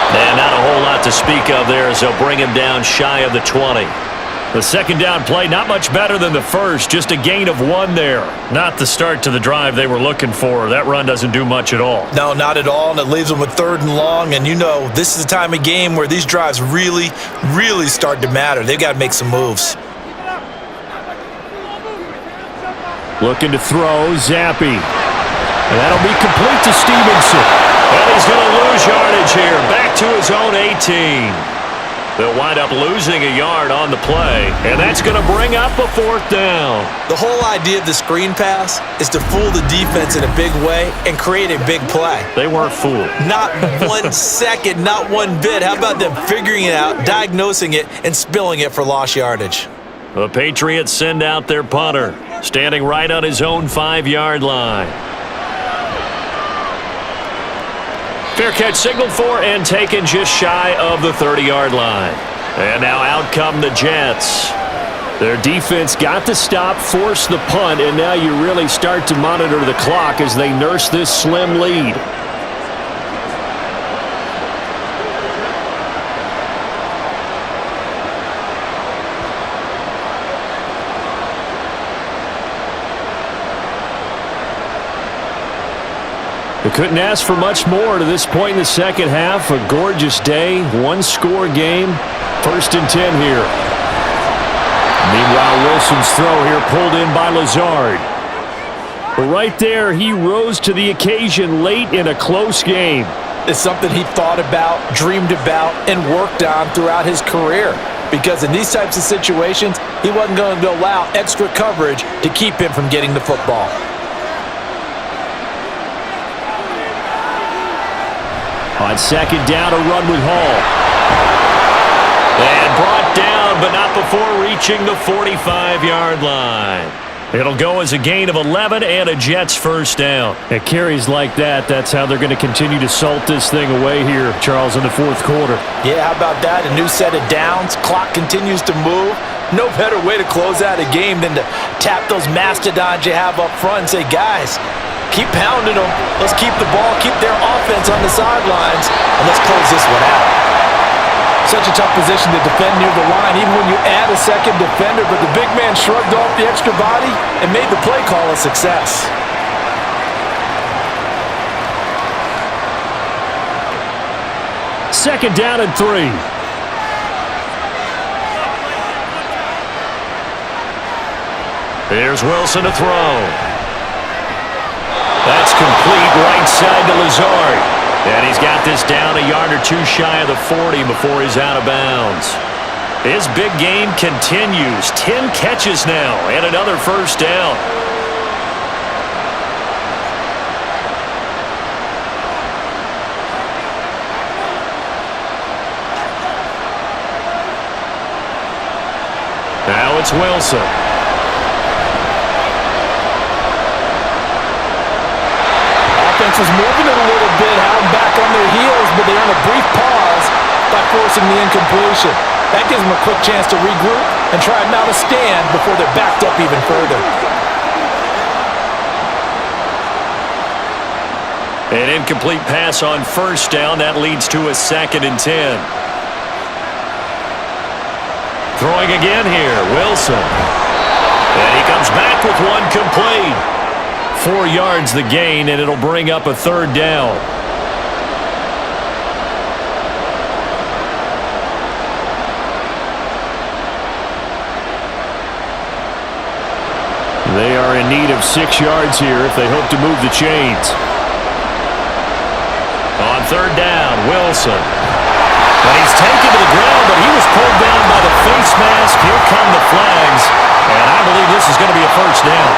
And not a whole lot to speak of there as they'll bring him down shy of the 20. The second down play, not much better than the first, just a gain of 1 there. Not the start to the drive they were looking for. That run doesn't do much at all. No, not at all, and it leaves them with 3rd and long, and you know this is the time of game where these drives really, really start to matter. They've got to make some moves. Looking to throw, Zappi. And that'll be complete to Stevenson. And he's going to lose yardage here, back to his own 18. They'll wind up losing a yard on the play, and that's going to bring up a 4th down. The whole idea of the screen pass is to fool the defense in a big way and create a big play. They weren't fooled. Not 1 second, not one bit. How about them figuring it out, diagnosing it, and spilling it for lost yardage? The Patriots send out their punter, standing right on his own 5-yard line. Fair catch signaled for and taken just shy of the 30-yard line. And now out come the Jets. Their defense got the stop, forced the punt, and now you really start to monitor the clock as they nurse this slim lead. We couldn't ask for much more to this point in the second half. A gorgeous day, 1-score game, 1st and 10 here. Meanwhile, Wilson's throw here pulled in by Lazard. But right there, he rose to the occasion late in a close game. It's something he thought about, dreamed about, and worked on throughout his career. Because in these types of situations, he wasn't going to allow extra coverage to keep him from getting the football. On 2nd down, a run with Hall. And brought down, but not before reaching the 45-yard line. It'll go as a gain of 11 and a Jets 1st down. At carries like that, that's how they're going to continue to salt this thing away here, Charles, in the 4th quarter. Yeah, how about that? A new set of downs. Clock continues to move. No better way to close out a game than to tap those mastodons you have up front and say, guys, keep pounding them. Let's keep the ball, keep their offense on the sidelines, and let's close this one out. Such a tough position to defend near the line, even when you add a second defender, but the big man shrugged off the extra body and made the play call a success. Second down and 3. Here's Wilson to throw. That's complete right side to Lazard. And he's got this down a yard or two shy of the 40 before he's out of bounds. His big game continues. 10 catches now and another first down. Now it's Wilson. Offense was moving it a little bit, had them back on their heels, but they earned a brief pause by forcing the incompletion. That gives them a quick chance to regroup and try and mount a stand before they're backed up even further. An incomplete pass on first down. That leads to a 2nd and 10. Throwing again here, Wilson. And he comes back with one complete. 4 yards the gain, and it'll bring up a 3rd down. They are in need of 6 yards here if they hope to move the chains. On 3rd down, Wilson. And he's taken to the ground, but he was pulled down by the face mask. Here come the flags, and I believe this is going to be a first down.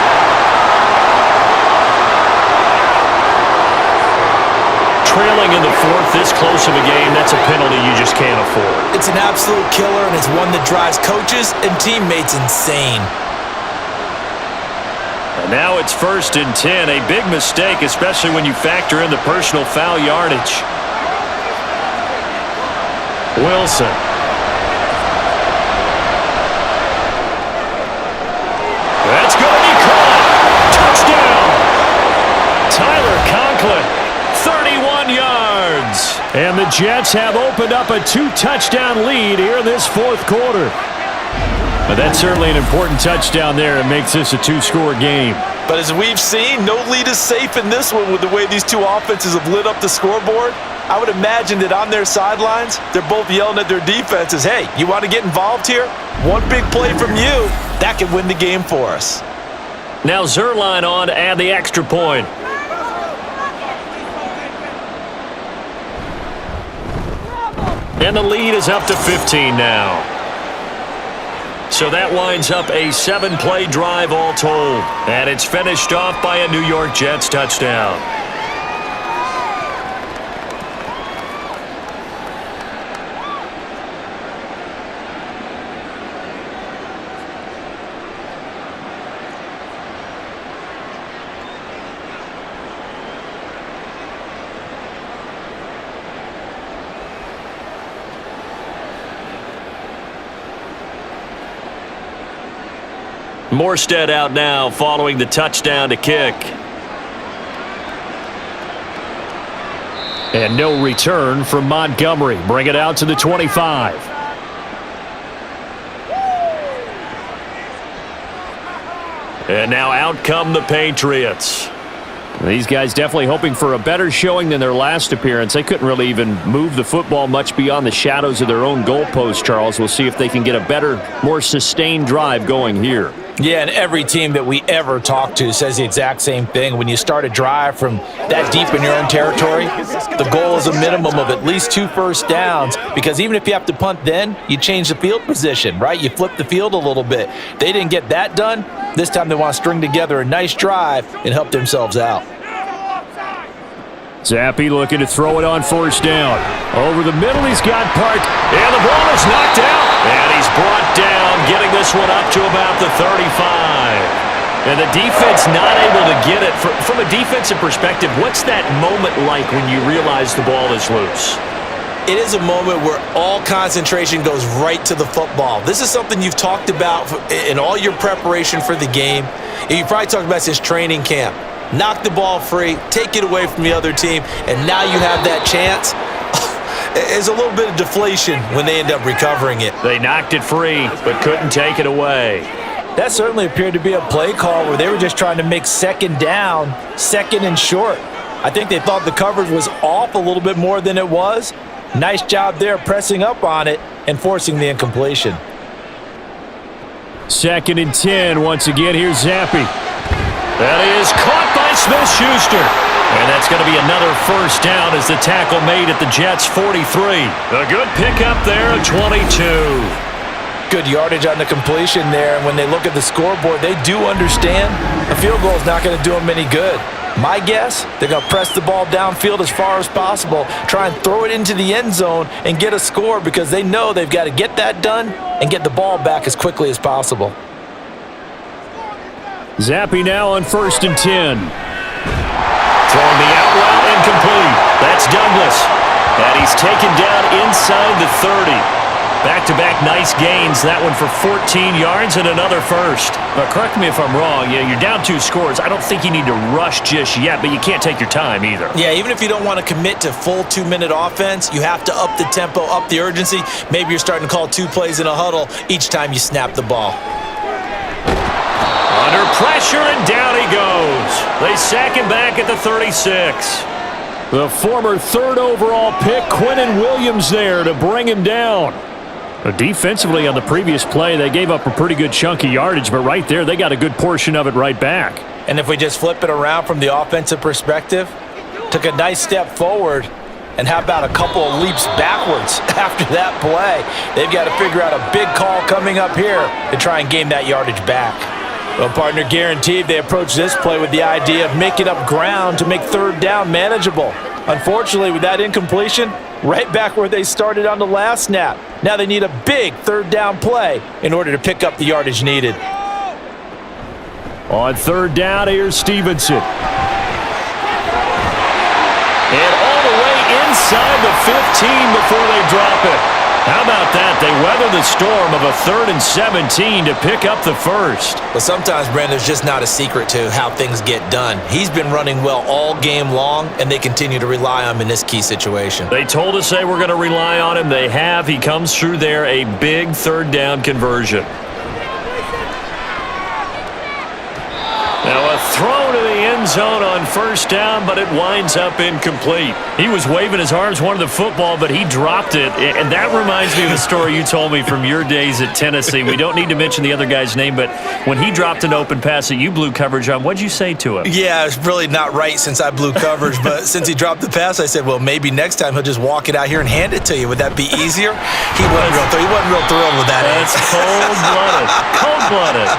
Trailing in the 4th, this close of a game, that's a penalty you just can't afford. It's an absolute killer, and it's one that drives coaches and teammates insane. And now it's 1st and 10, a big mistake, especially when you factor in the personal foul yardage. Wilson. That's going to be caught. Touchdown. Tyler Conklin, 31 yards. And the Jets have opened up a 2-touchdown lead here in this 4th quarter. But that's certainly an important touchdown there. It makes this a 2-score game. But as we've seen, no lead is safe in this one with the way these two offenses have lit up the scoreboard. I would imagine that on their sidelines, they're both yelling at their defenses, hey, you want to get involved here? One big play from you, that could win the game for us. Now Zerline on to add the extra point. And the lead is up to 15 now. So that winds up a 7-play drive all told. And it's finished off by a New York Jets touchdown. Morstead out now following the touchdown to kick. And no return from Montgomery. Bring it out to the 25. And now out come the Patriots. These guys definitely hoping for a better showing than their last appearance. They couldn't really even move the football much beyond the shadows of their own goalpost, Charles. We'll see if they can get a better, more sustained drive going here. Yeah, and every team that we ever talk to says the exact same thing. When you start a drive from that deep in your own territory, the goal is a minimum of at least 2 first downs, because even if you have to punt then, you change the field position, right? You flip the field a little bit. They didn't get that done. This time they want to string together a nice drive and help themselves out. Zappi looking to throw it on 1st down. Over the middle, he's got parked, and the ball is knocked out. And he's brought down, getting this one up to about the 35. And the defense not able to get it. From a defensive perspective, what's that moment like when you realize the ball is loose? It is a moment where all concentration goes right to the football. This is something you've talked about in all your preparation for the game. And you probably talked about since training camp. Knock the ball free, take it away from the other team, and now you have that chance. There's a little bit of deflation when they end up recovering it. They knocked it free, but couldn't take it away. That certainly appeared to be a play call where they were just trying to make second down, second and short. I think they thought the coverage was off a little bit more than it was. Nice job there pressing up on it and forcing the incompletion. 2nd and 10. Once again, here's Zappi. That is caught by Smith-Schuster. And that's going to be another first down as the tackle made at the Jets' 43. A good pickup there at 22. Good yardage on the completion there. And when they look at the scoreboard, they do understand a field goal is not going to do them any good. My guess, they're going to press the ball downfield as far as possible, try and throw it into the end zone and get a score because they know they've got to get that done and get the ball back as quickly as possible. Zappi now on 1st and 10. Throwing the out route incomplete. That's Douglas. And he's taken down inside the 30. Back-to-back nice gains. That one for 14 yards and another first. But correct me if I'm wrong. Yeah, you're down 2 scores. I don't think you need to rush just yet, but you can't take your time either. Yeah, even if you don't want to commit to full 2-minute offense, you have to up the tempo, up the urgency. Maybe you're starting to call 2 plays in a huddle each time you snap the ball. Under pressure, and down he goes. They sack him back at the 36. The former 3rd overall pick, Quinnen Williams, there to bring him down. Defensively on the previous play, they gave up a pretty good chunk of yardage, but right there, they got a good portion of it right back. And if we just flip it around from the offensive perspective, took a nice step forward, and how about a couple of leaps backwards after that play? They've got to figure out a big call coming up here to try and gain that yardage back. Well, partner, guaranteed they approach this play with the idea of making up ground to make 3rd down manageable. Unfortunately, with that incompletion, right back where they started on the last snap. Now they need a big 3rd down play in order to pick up the yardage needed. On 3rd down, here's Stevenson. And all the way inside the 15 before they drop it. How about that? They weather the storm of a 3rd and 17 to pick up the first. Well, sometimes, Brandon, there's just not a secret to how things get done. He's been running well all game long, and they continue to rely on him in this key situation. They told us they were going to rely on him. They have. He comes through there, a big 3rd down conversion. Now a throw to the end zone on 1st down, but it winds up incomplete. He was waving his arms, wanted the football, but he dropped it. And that reminds me of the story you told me from your days at Tennessee. We don't need to mention the other guy's name, but when he dropped an open pass that you blew coverage on, what'd you say to him? Yeah, it's really not right since I blew coverage, but since he dropped the pass, I said, well, maybe next time he'll just walk it out here and hand it to you. Would that be easier? He wasn't real thrilled with that. That's cold-blooded. Cold-blooded.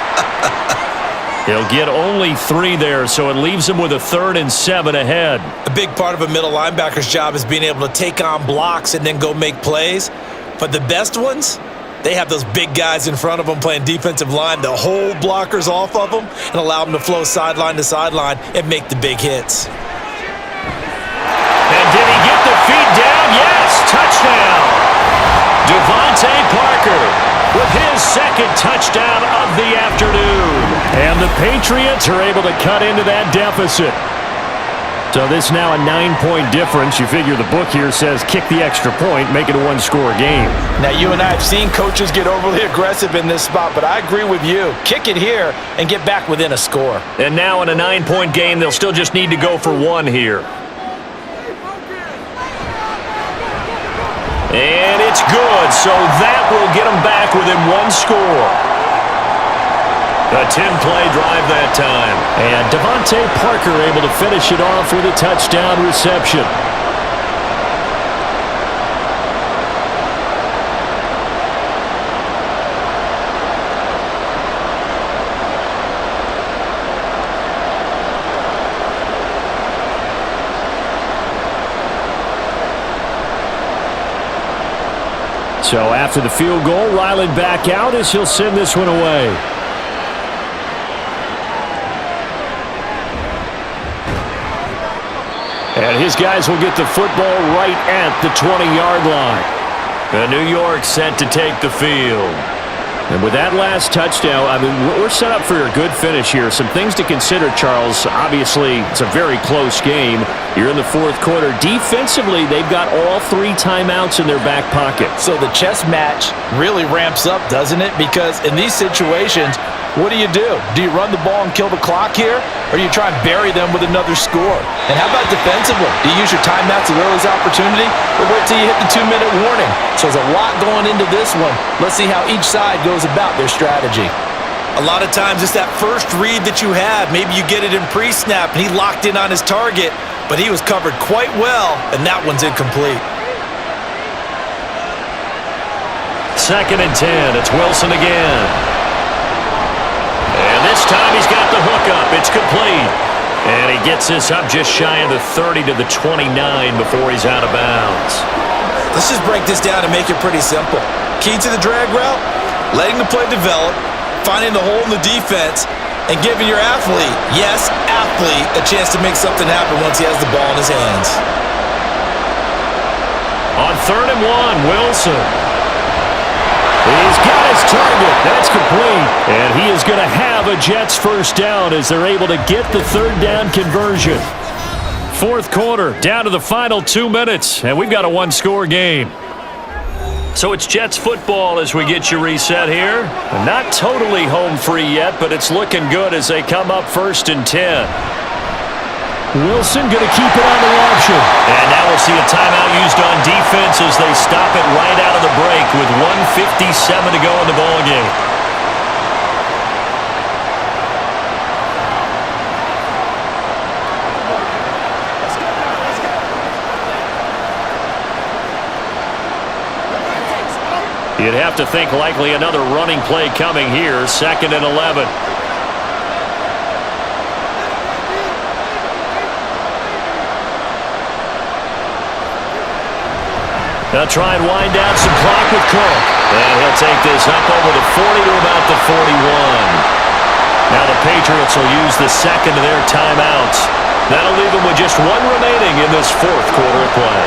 He'll get only 3 there, so it leaves him with a 3rd and 7 ahead. A big part of a middle linebacker's job is being able to take on blocks and then go make plays. But the best ones, they have those big guys in front of them playing defensive line. They'll hold blockers off of them and allow them to flow sideline to sideline and make the big hits. And did he get the feet down? Yes, touchdown. Devontae Parker with his 2nd touchdown of the afternoon. And the Patriots are able to cut into that deficit. So this now a 9-point difference. You figure the book here says kick the extra point, make it a 1-score game. Now, you and I have seen coaches get overly aggressive in this spot, but I agree with you. Kick it here and get back within a score. And now in a 9-point game, they'll still just need to go for 1 here. And it's good, so that will get them back within 1 score. A 10-play drive that time. And Devontae Parker able to finish it off with a touchdown reception. So after the field goal, Ryland back out as he'll send this one away. And his guys will get the football right at the 20-yard line. New York set to take the field. And with that last touchdown, I mean, we're set up for a good finish here. Some things to consider, Charles. Obviously, it's a very close game. You're in the fourth quarter. Defensively, they've got all 3 timeouts in their back pocket. So the chess match really ramps up, doesn't it? Because in these situations, what do? Do you run the ball and kill the clock here? Or do you try and bury them with another score? And how about defensively? Do you use your timeouts as early as opportunity? Or wait till you hit the 2-minute warning? So there's a lot going into this one. Let's see how each side goes about their strategy. A lot of times it's that first read that you have. Maybe you get it in pre-snap and he locked in on his target, but he was covered quite well, and that one's incomplete. 2nd and 10. It's Wilson again. And this time he's got the hook up. It's complete. And he gets this up just shy of the 30 to the 29 before he's out of bounds. Let's just break this down and make it pretty simple. Key to the drag route, letting the play develop, finding the hole in the defense, and giving your athlete, yes, athlete, a chance to make something happen once he has the ball in his hands. On 3rd and 1, Wilson. He's got his target. That's complete. And he is going to have a Jets first down as they're able to get the 3rd down conversion. 4th quarter, down to the final 2 minutes, and we've got a 1-score game. So it's Jets football as we get you reset here. Not totally home free yet, but it's looking good as they come up 1st and 10. Wilson going to keep it on the option. And now we'll see a timeout used on defense as they stop it right out of the break with 1:57 to go in the ballgame. You'd have to think likely another running play coming here, 2nd and 11. They'll try and wind down some clock with Cook. And he'll take this up over the 40 to about the 41. Now the Patriots will use the 2nd of their timeouts. That'll leave them with just 1 remaining in this 4th quarter of play.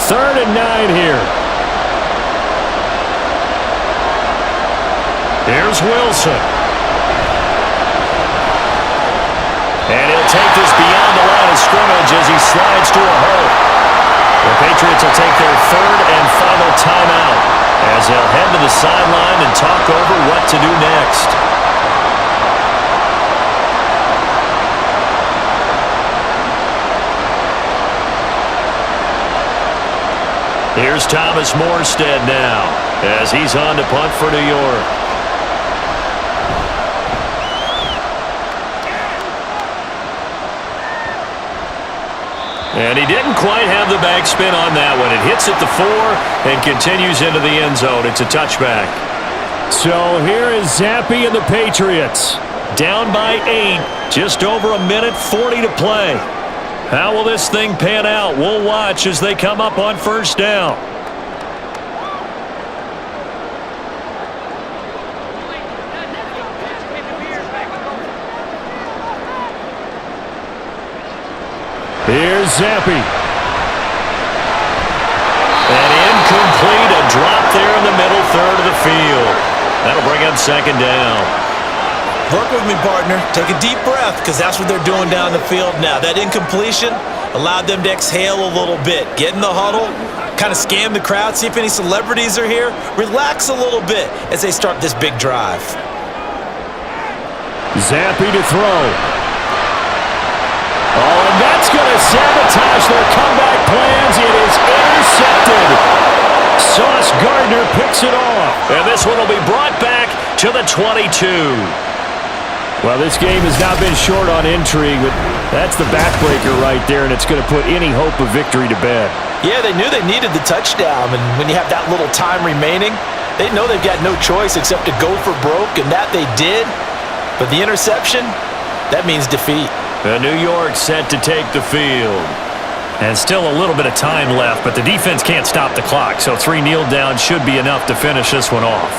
Third and 9 here. Here's Wilson. And he'll take this beyond the line of scrimmage as he slides to a hole. The Patriots will take their 3rd and final timeout as they'll head to the sideline and talk over what to do next. Here's Thomas Morstead now as he's on to punt for New York. And he didn't quite have the backspin on that one. It hits at the 4 and continues into the end zone. It's a touchback. So here is Zappe and the Patriots. Down by 8. Just over 1:40 to play. How will this thing pan out? We'll watch as they come up on 1st down. Here's Zappe. And incomplete, a drop there in the middle 3rd of the field. That'll bring up 2nd down. Work with me, partner. Take a deep breath, because that's what they're doing down the field now. That incompletion allowed them to exhale a little bit. Get in the huddle, kind of scan the crowd, see if any celebrities are here. Relax a little bit as they start this big drive. Zappe to throw. Oh, and that's going to sabotage their comeback plans. It is intercepted. Sauce Gardner picks it off. And this one will be brought back to the 22. Well, this game has not been short on intrigue, but that's the backbreaker right there, and it's going to put any hope of victory to bed. Yeah, they knew they needed the touchdown, and when you have that little time remaining, they know they've got no choice except to go for broke, and that they did. But the interception, that means defeat. And New York set to take the field. And still a little bit of time left, but the defense can't stop the clock, so 3 kneel downs should be enough to finish this one off.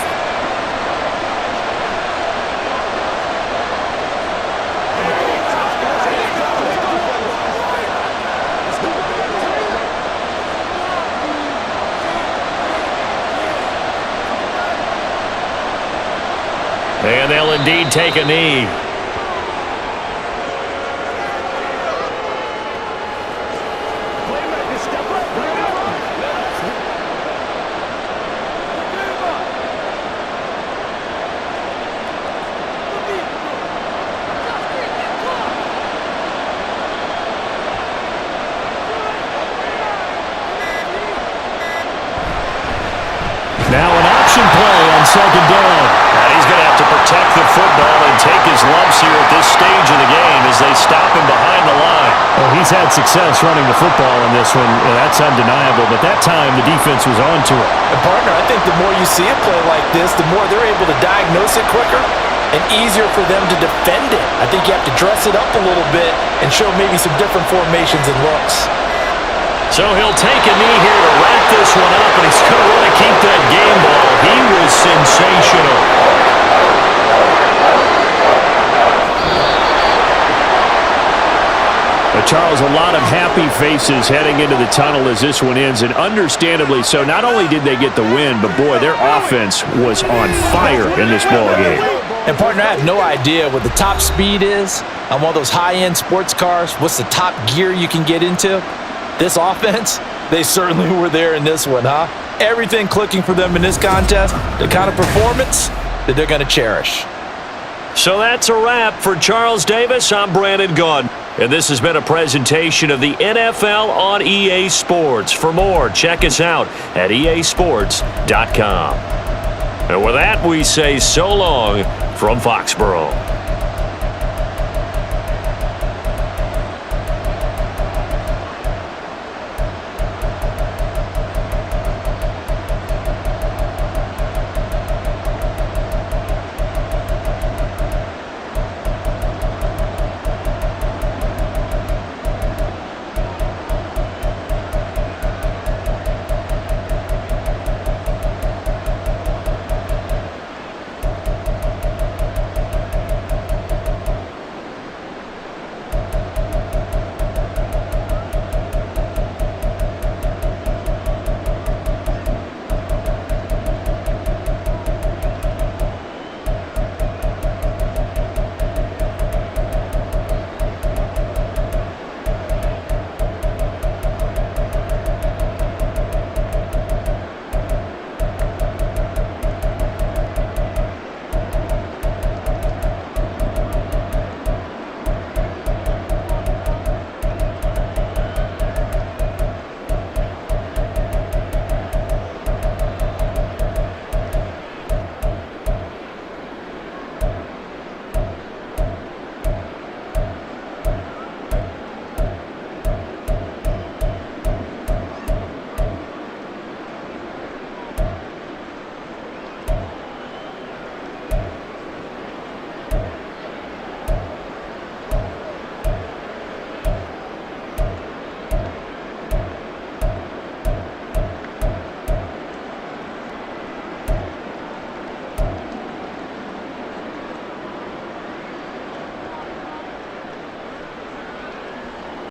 indeed take a knee. Now an option play on second down. And he's going to have to protect the football and take his lumps here at this stage of the game as they stop him behind the line. Well, he's had success running the football in this one. That's undeniable, but that time the defense was on to it. And partner, I think the more you see a play like this, the more they're able to diagnose it quicker and easier for them to defend it. I think you have to dress it up a little bit and show maybe some different formations and looks. So he'll take a knee here to wrap this one up, and he's going to want to keep that game ball. He was sensational. Charles, a lot of happy faces heading into the tunnel as this one ends, and understandably so. Not only did they get the win, but boy, their offense was on fire in this ball game. And partner, I have no idea what the top speed is on one of those high-end sports cars. What's the top gear you can get into? This offense, they certainly were there in this one, huh? Everything clicking for them in this contest, the kind of performance that they're going to cherish. So that's a wrap for Charles Davis. I'm Brandon Gaudin, and this has been a presentation of the NFL on EA Sports. For more, check us out at easports.com. And with that, we say so long from Foxborough.